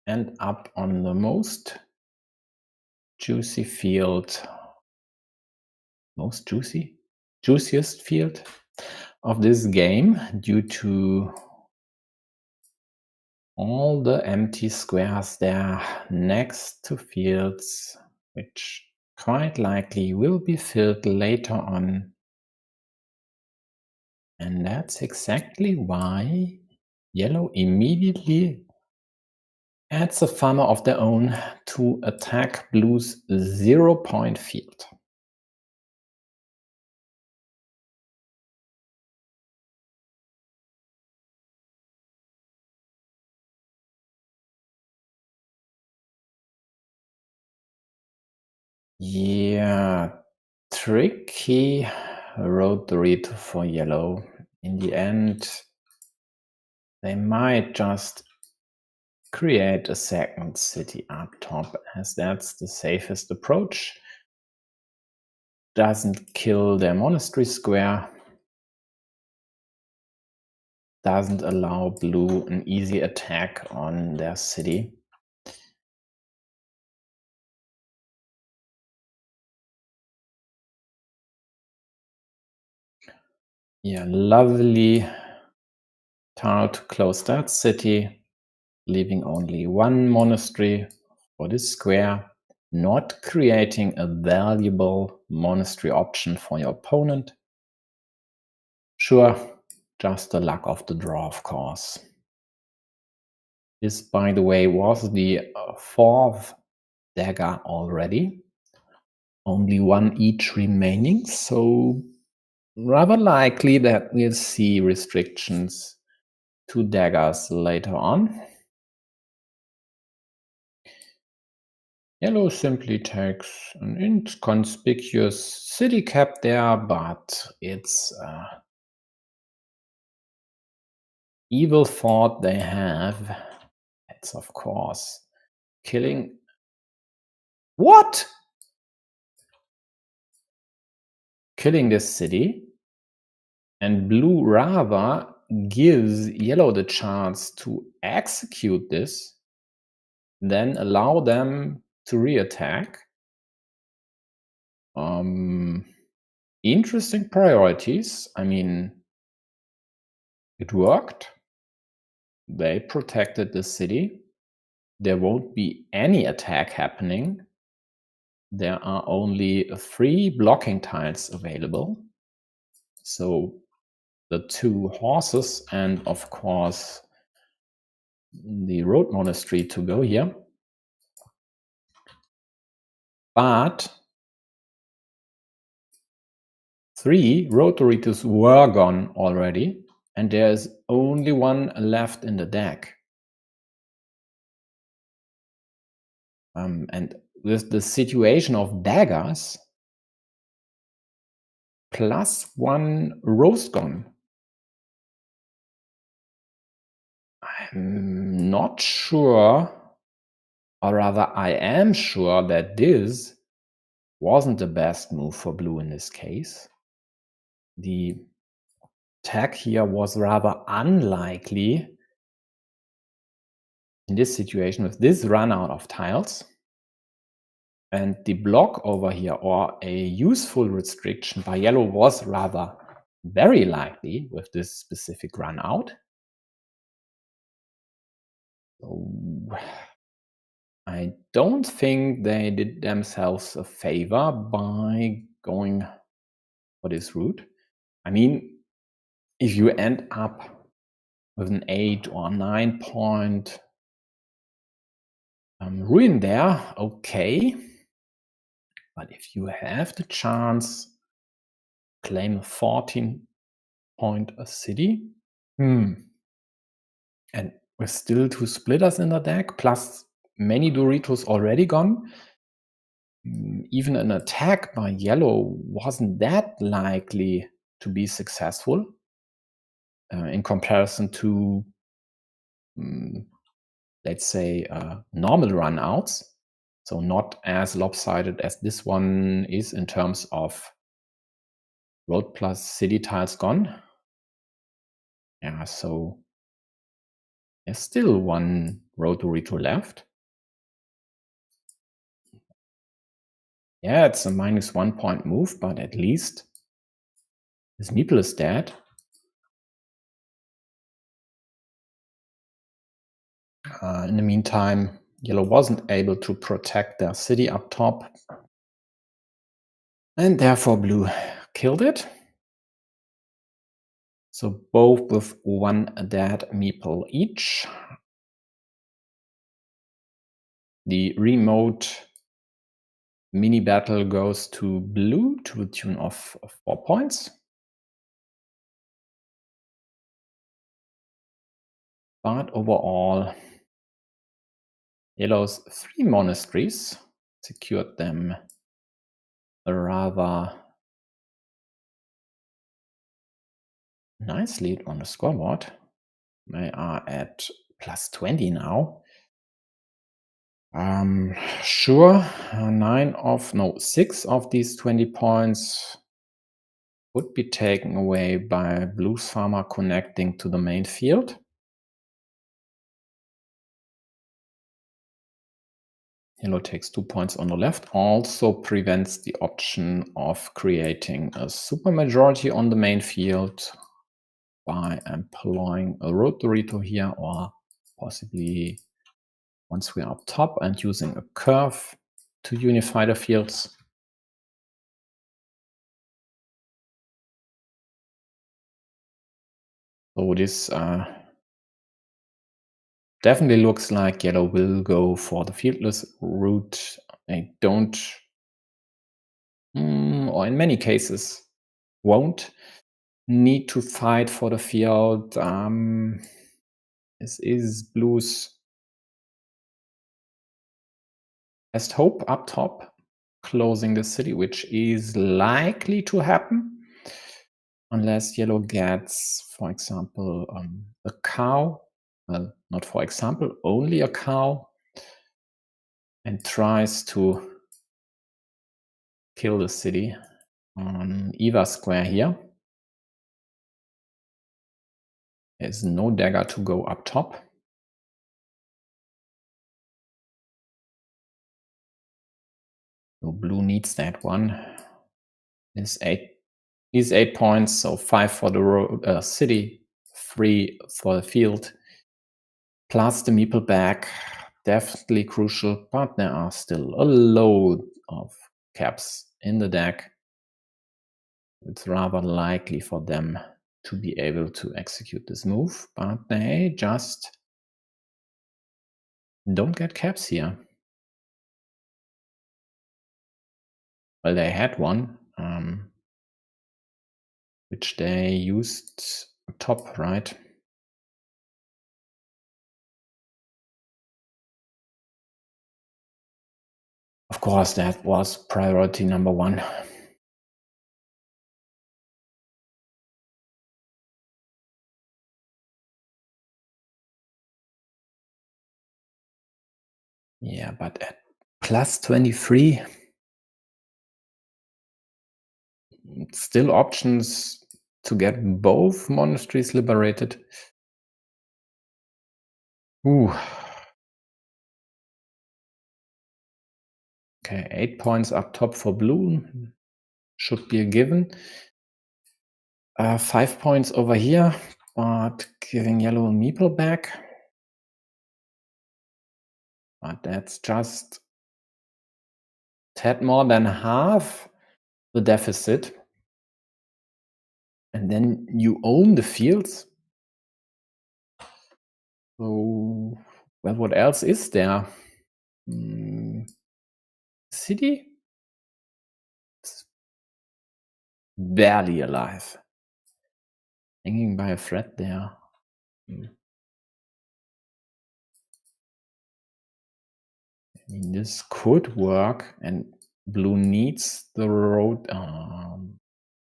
end up on the most juicy field, juiciest field of this game, due to all the empty squares there next to fields, which quite likely will be filled later on. And that's exactly why yellow immediately adds a farmer of their own to attack blue's 0-point field. Yeah, tricky rotary for yellow. In the end, they might just create a second city up top, as that's the safest approach. Doesn't kill their monastery square. Doesn't allow blue an easy attack on their city. Yeah, lovely tile to close that city, leaving only one monastery for this square, not creating a valuable monastery option for your opponent. Sure, just the luck of the draw, of course. This, by the way, was the fourth dagger already. Only one each remaining, so rather likely that we'll see restrictions to daggers later on. Yellow simply takes an inconspicuous city cap there, but it's evil thought they have. It's of course killing. What? Killing this city, and blue rather gives yellow the chance to execute this, then allow them to reattack. Interesting priorities. I mean, it worked. They protected the city. There won't be any attack happening. There are only 3 blocking tiles available. So the 2 horses and of course the road monastery to go here. But 3 rotoritos were gone already, and there's only 1 left in the deck. And with the situation of daggers, plus 1 rose gone, I'm not sure, or rather I am sure that this wasn't the best move for blue in this case. The attack here was rather unlikely in this situation with this run out of tiles. And the block over here, or a useful restriction by yellow, was rather very likely with this specific run out. So I don't think they did themselves a favor by going for this route. I mean, if you end up with an 8 or 9 point ruin there, okay. But if you have the chance, claim a 14 point a city. And with still 2 splitters in the deck, plus many Doritos already gone, even an attack by yellow wasn't that likely to be successful in comparison to, let's say, normal runouts. So not as lopsided as this one is in terms of road plus city tiles gone. Yeah, so there's still 1 road Dorito left. Yeah, it's a -1 point move, but at least this meeple is dead. In the meantime, yellow wasn't able to protect their city up top, and therefore blue killed it. So both with 1 dead meeple each. The remote mini battle goes to blue to the tune of 4 points. But overall, yellow's 3 monasteries secured them a rather nice lead on the scoreboard. They are at plus 20 now. Sure, 6 of these 20 points would be taken away by Blue's farmer connecting to the main field. Yellow takes 2 points on the left, also prevents the option of creating a supermajority on the main field by employing a road Dorito here, or possibly once we're up top and using a curve to unify the fields. So this definitely looks like yellow will go for the fieldless route. They don't, or in many cases, won't need to fight for the field. This is Blue's best hope up top, closing the city, which is likely to happen unless yellow gets, for example, a cow. Well, not for example, only a cow, and tries to kill the city on Eva Square here. There's no dagger to go up top. So blue needs that one. Is 8 points, so 5 for the road, city, 3 for the field, plus the meeple back. Definitely crucial, but there are still a load of caps in the deck. It's rather likely for them to be able to execute this move, but they just don't get caps here. Well, they had one, which they used top, right? Of course, that was priority number 1. Yeah, but at plus 23, still options to get both monasteries liberated. Ooh. Okay, 8 points up top for blue should be a given. 5 points over here, but giving yellow a meeple back. But that's just tad more than half the deficit. And then you own the fields. So, well, what else is there? City? It's barely alive. Hanging by a thread there. I mean, this could work, and blue needs the road,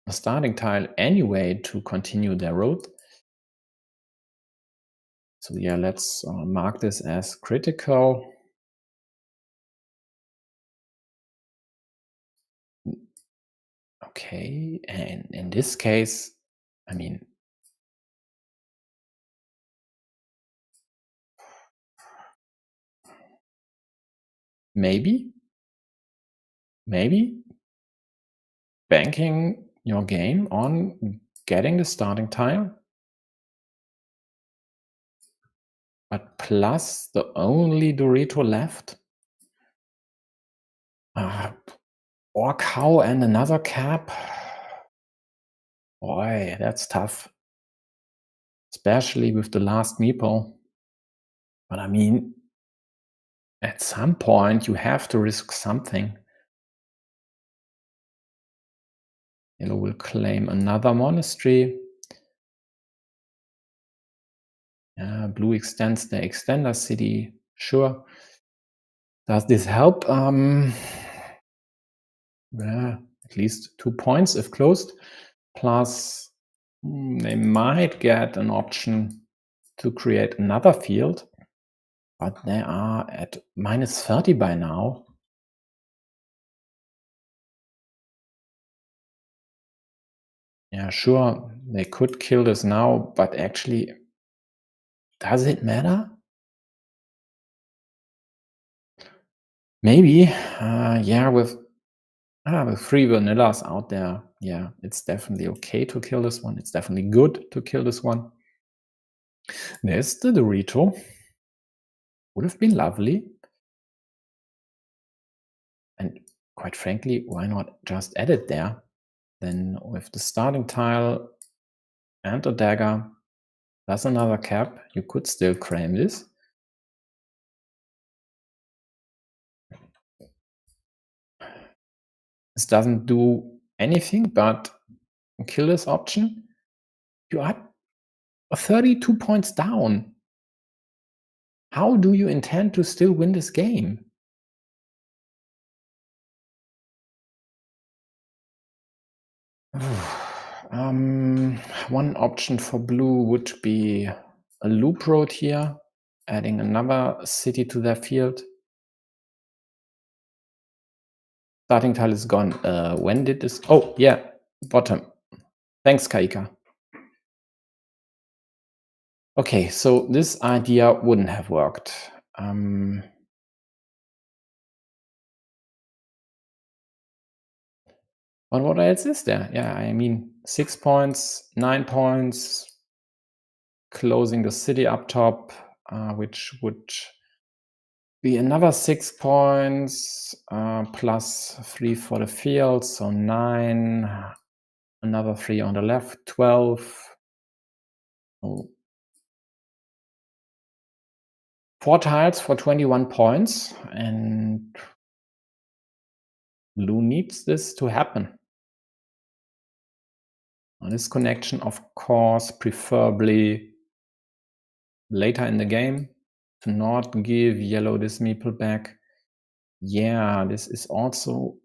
the starting tile anyway to continue their road. So yeah, let's mark this as critical. Okay, and in this case, I mean, maybe banking your game on getting the starting tile, but plus the only Dorito left, or cow and another cap. Boy, that's tough, especially with the last meeple. But I mean, At some point, you have to risk something. Yellow will claim another monastery. Blue extends the extender city. Sure. Does this help? Yeah, at least 2 points if closed. Plus, they might get an option to create another field, but they are at -30 by now. Yeah, sure, they could kill this now, but actually, does it matter? Maybe. Yeah, with 3 vanillas out there, yeah, it's definitely okay to kill this one. It's definitely good to kill this one. There's the Dorito. Would have been lovely. And quite frankly, why not just add it there? Then with the starting tile and a dagger, plus another cap, you could still claim this. This doesn't do anything but kill this option. You are 32 points down. How do you intend to still win this game? One option for blue would be a loop road here, adding another city to their field. Starting tile is gone. When did this? Oh, yeah, bottom. Thanks, Kaika. Okay, so this idea wouldn't have worked. But what else is there? Yeah, I mean, 6 points, 9 points, closing the city up top, which would be another 6 points, plus 3 for the field, so 9, another 3 on the left, 12. Oh. 4 tiles for 21 points, and blue needs this to happen. This connection, of course, preferably later in the game, to not give yellow this meeple back. Yeah, this is also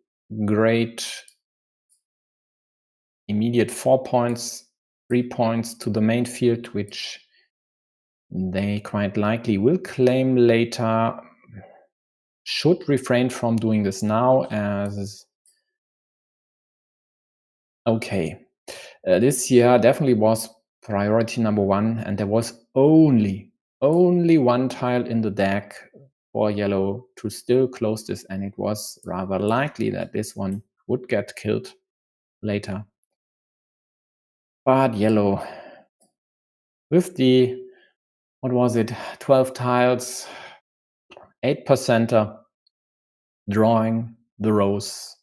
great. Immediate 4 points, 3 points to the main field, which they quite likely will claim later. Should refrain from doing this now, as okay. This year definitely was priority number 1, and there was only one tile in the deck for yellow to still close this, and it was rather likely that this one would get killed later. But yellow, with the, what was it, 12 tiles, 8%er, drawing the rows,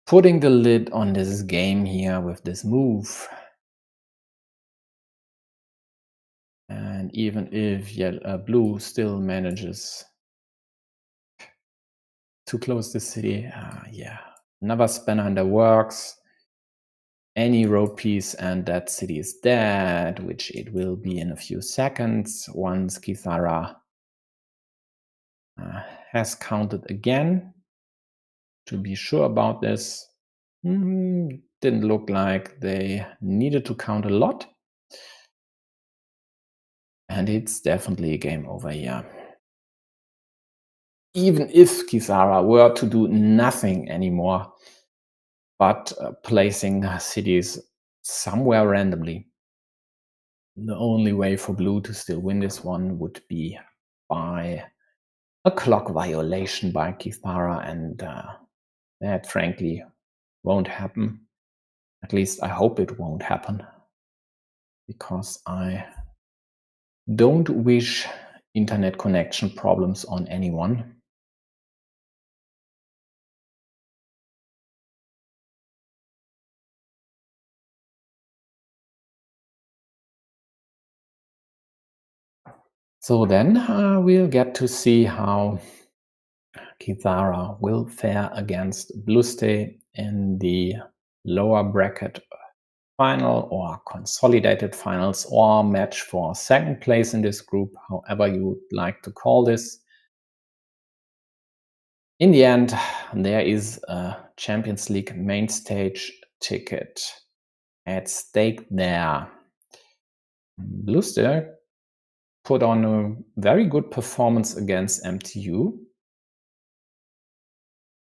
putting the lid on this game here with this move. And even if blue still manages to close the city, yeah, another spanner in the works. Any road piece and that city is dead, which it will be in a few seconds once Kithara has counted again. To be sure about this, didn't look like they needed to count a lot. And it's definitely a game over here. Even if Kithara were to do nothing anymore, but placing cities somewhere randomly, the only way for blue to still win this one would be by a clock violation by Kithara, and that frankly won't happen. At least I hope it won't happen, because I don't wish internet connection problems on anyone. So then we'll get to see how Kithara will fare against Bluestay in the lower bracket final or consolidated finals or match for second place in this group, however you would like to call this. In the end, there is a Champions League main stage ticket at stake there. Bluestay put on a very good performance against MTU.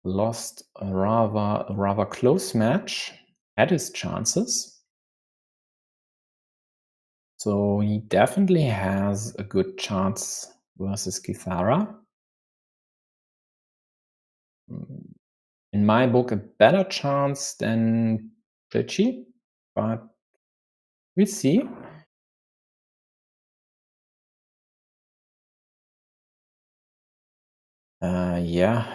Lost a rather close match, had his chances. So he definitely has a good chance versus Kithara. In my book, a better chance than pricci, but we'll see. Yeah.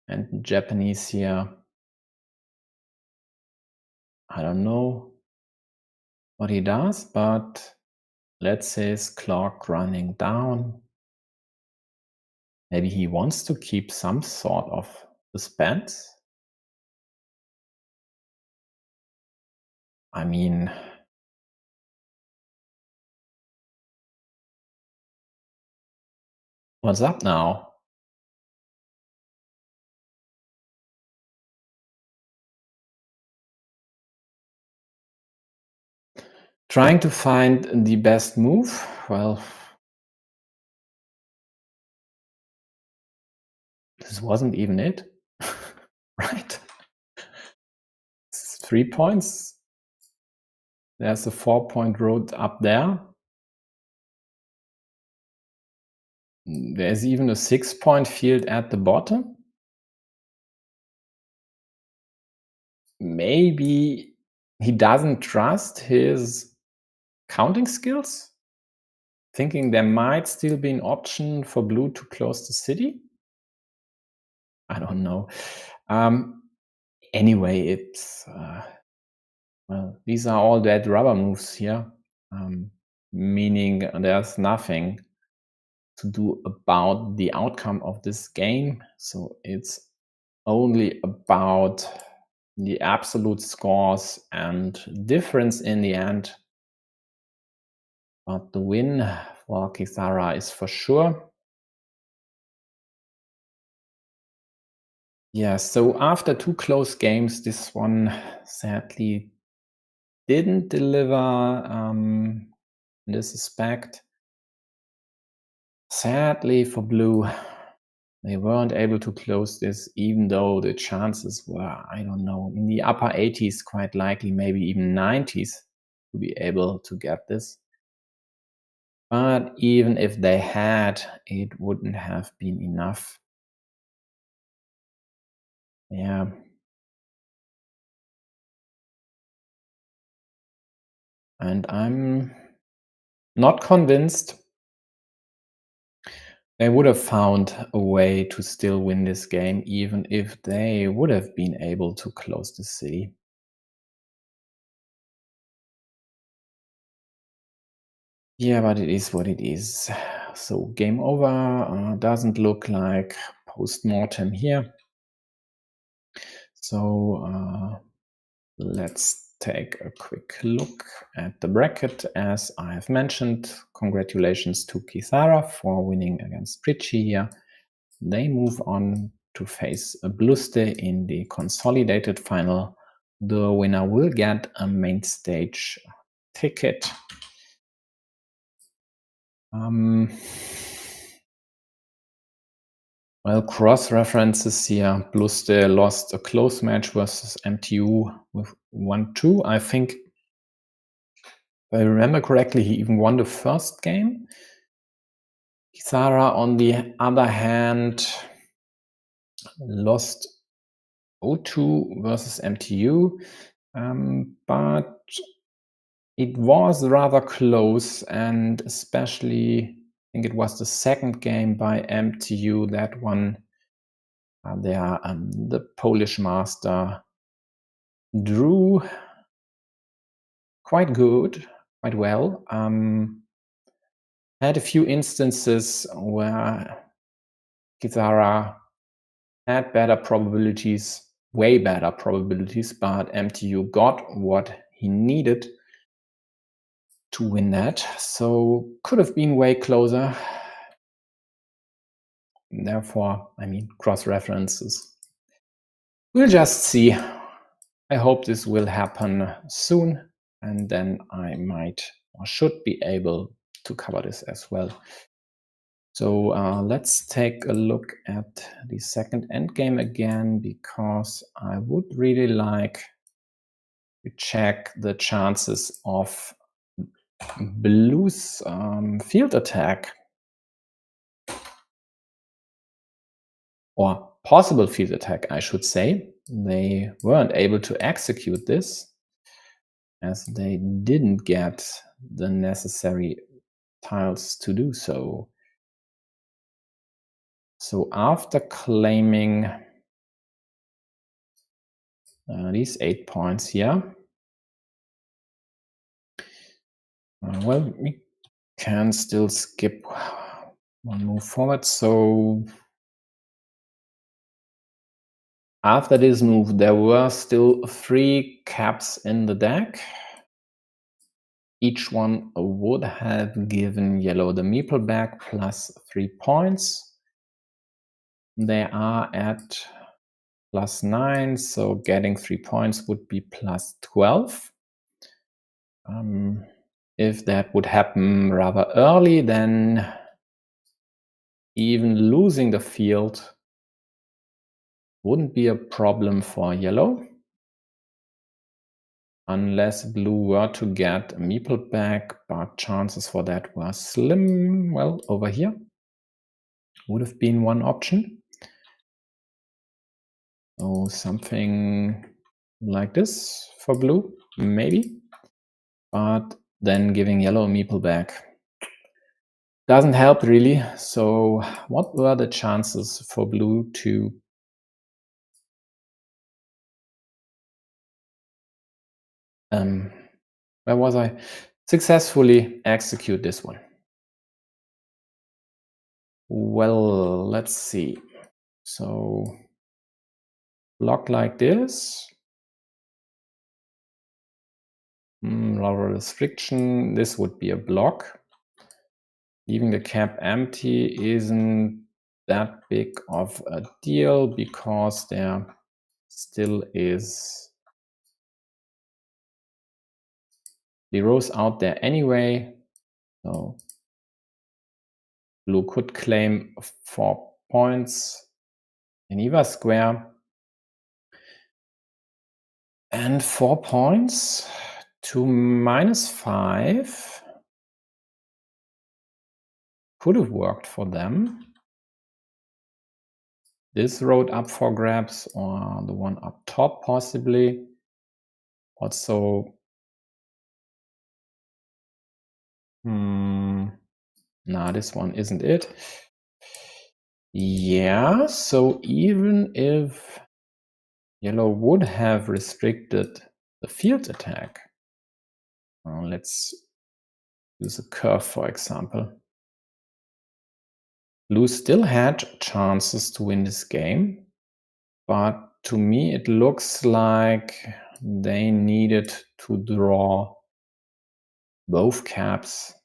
And Japanese here, I don't know what he does, but let's say his clock running down. Maybe he wants to keep some sort of suspense. I mean, what's up now? Trying to find the best move. Well, this wasn't even it, right? 3 points. There's a 4-point road up there. There's even a 6-point field at the bottom. Maybe he doesn't trust his counting skills, thinking there might still be an option for blue to close the city. I don't know. Anyway, it's well, these are all dead rubber moves here, meaning there's nothing to do about the outcome of this game. So it's only about the absolute scores and difference in the end. But the win for Kithara is for sure. Yeah, so after 2 close games, this one sadly didn't deliver in this aspect. Sadly for blue, they weren't able to close this, even though the chances were, I don't know, in the upper 80s, quite likely, maybe even 90s, to be able to get this. But even if they had, it wouldn't have been enough. Yeah. And I'm not convinced they would have found a way to still win this game, even if they would have been able to close the city. Yeah, but it is what it is. So game over. Doesn't look like post-mortem here. So let's take a quick look at the bracket. As I have mentioned, congratulations to Kithara for winning against pricci here. They move on to face a Bluestay in the consolidated final. The winner will get a main stage ticket. Well, cross references here. Bluestay lost a close match versus MTU with 1-2. I think, if I remember correctly, he even won the first game. Kithara, on the other hand, lost 0-2 versus MTU, but it was rather close, and especially, I think it was the second game by MTU, that one, the Polish master drew quite well. had a few instances where Kithara had better probabilities, way better probabilities, but MTU got what he needed to win that. So could have been way closer. Therefore, I mean, cross references. We'll just see. I hope this will happen soon, and then I might or should be able to cover this as well. So let's take a look at the second endgame again, because I would really like to check the chances of Blue's field attack, or possible field attack, I should say. They weren't able to execute this as they didn't get the necessary tiles to do so. So after claiming these 8 points here, well, we can still skip one move forward. So after this move, there were still 3 caps in the deck. Each one would have given yellow the meeple back plus 3 points. They are at plus 9, so getting 3 points would be plus 12. If that would happen rather early, then even losing the field wouldn't be a problem for yellow, unless blue were to get a meeple back, but chances for that were slim. Well, over here would have been one option. So something like this for blue, maybe, but then giving yellow a meeple back doesn't help really. So what were the chances for blue to where was I? Successfully execute this one? Well, let's see. So block like this. Lower restriction. This would be a block. Leaving the cap empty isn't that big of a deal because there still is the rows out there anyway. So blue could claim 4 points in either square. And 4 points to -5 could have worked for them. This road up for grabs, or the one up top possibly. Also, nah, this one isn't it. Yeah, so even if yellow would have restricted the field attack, let's use a curve for example. Blue still had chances to win this game, but to me it looks like they needed to draw both caps,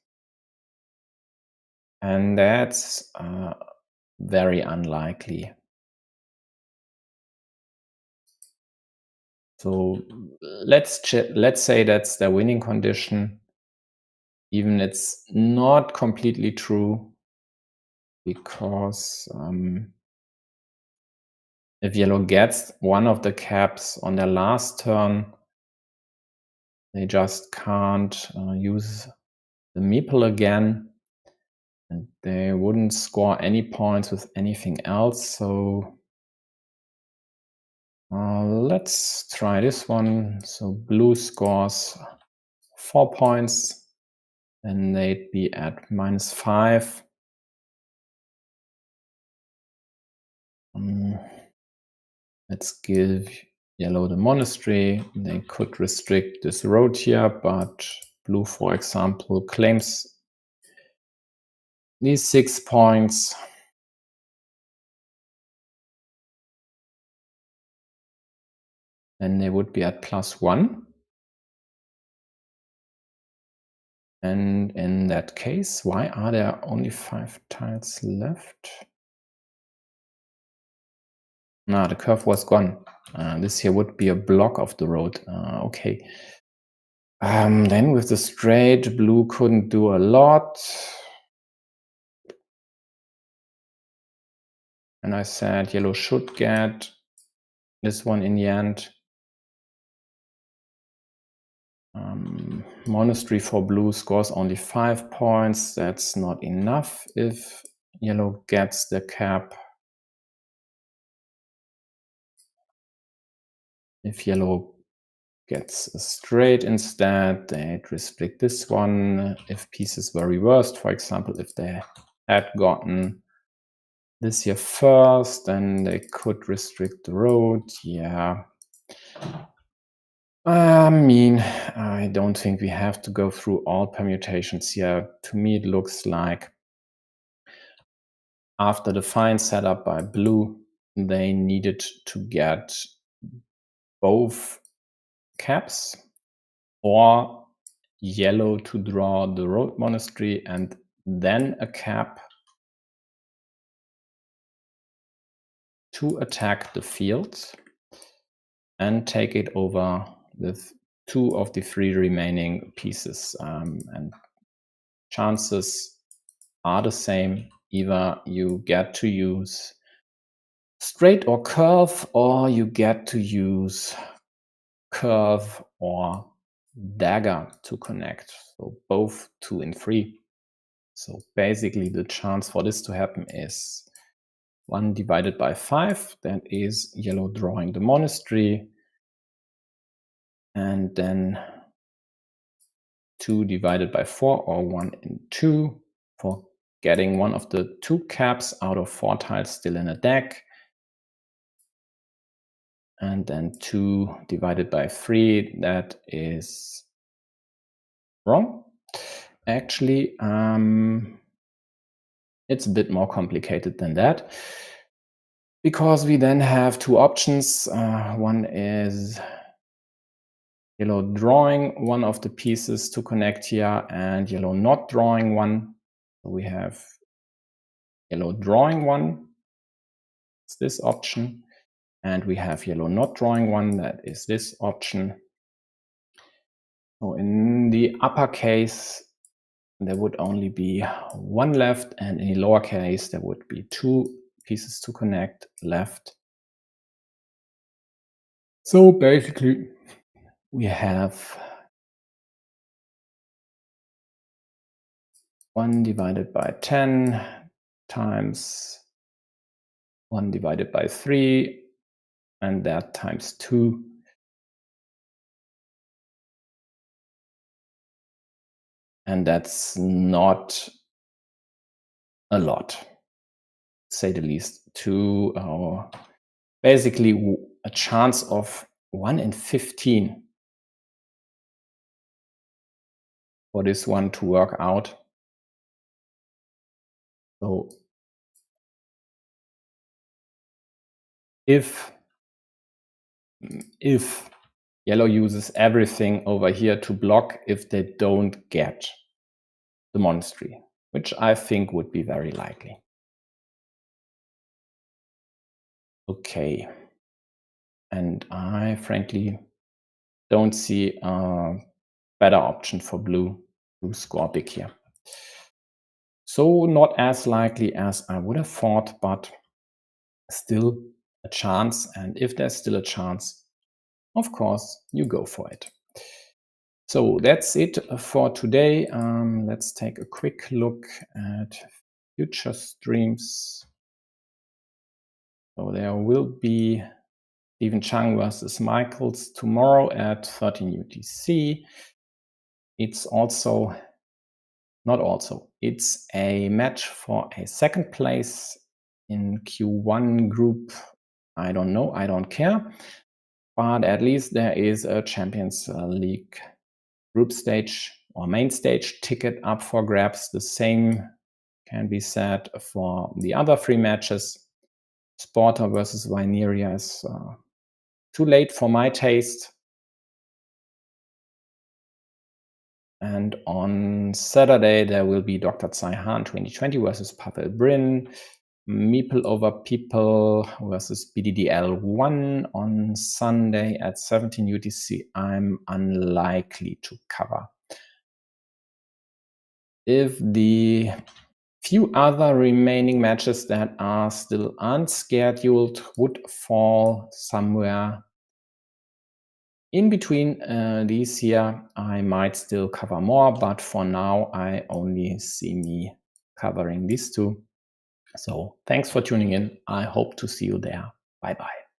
and that's very unlikely. So let's say that's their winning condition, even it's not completely true, because if yellow gets one of the caps on their last turn, they just can't use the meeple again, and they wouldn't score any points with anything else. So let's try this one. So blue scores 4 points, and they'd be at -5. Let's give yellow the monastery. They could restrict this road here, but blue, for example, claims these 6 points. Then they would be at +1. And in that case, why are there only 5 tiles left? No, the curve was gone. This here would be a block of the road. Okay. Then with the straight, blue couldn't do a lot. And I said yellow should get this one in the end. Monastery for blue scores only 5 points. That's not enough if yellow gets the cap. If yellow gets a straight instead, they'd restrict this one. If pieces were reversed, for example, if they had gotten this here first, then they could restrict the road. Yeah. I mean, I don't think we have to go through all permutations here. To me, it looks like after the fine setup by blue, they needed to get both caps, or yellow to draw the road monastery and then a cap to attack the field and take it over with 2 of the 3 remaining pieces. And chances are the same. Either you get to use straight or curve, or you get to use curve or dagger to connect. So both 2 and 3. So basically the chance for this to happen is 1 divided by 5. That is yellow drawing the monastery. And then 2 divided by 4, or 1 and 2, for getting one of the 2 caps out of 4 tiles still in a deck. And then 2 divided by 3, that is wrong. Actually, it's a bit more complicated than that, because we then have 2 options. One is yellow drawing one of the pieces to connect here, and yellow not drawing one. So we have yellow drawing one, it's this option, and we have yellow not drawing one, that is this option. So in the upper case, there would only be 1 left, and in the lower case, there would be 2 pieces to connect left. So basically, we have 1 divided by 10 times 1 divided by 3, and that times 2. And that's not a lot, to say the least, to basically a chance of 1 in 15 for this one to work out. So if yellow uses everything over here to block if they don't get the monastery, which I think would be very likely. Okay. And I frankly don't see a better option for blue to score big here. So not as likely as I would have thought, but still a chance. And if there's still a chance, of course, you go for it. So that's it for today. Let's take a quick look at future streams. So there will be Stephen Chang versus Michaels tomorrow at 13 UTC. It's also, it's a match for a second place in Q1 group. I don't know, I don't care. But at least there is a Champions League group stage or main stage ticket up for grabs. The same can be said for the other 3 matches. Sporter versus Vineria is too late for my taste. And on Saturday, there will be Dr. Tsai-Han 2020 versus Pavel Brin, Meeple over People versus BDDL1 on Sunday at 17 UTC. I'm unlikely to cover. If the few other remaining matches that are still unscheduled would fall somewhere in between these here, I might still cover more, but for now, I only see me covering these 2. So thanks for tuning in. I hope to see you there. Bye-bye.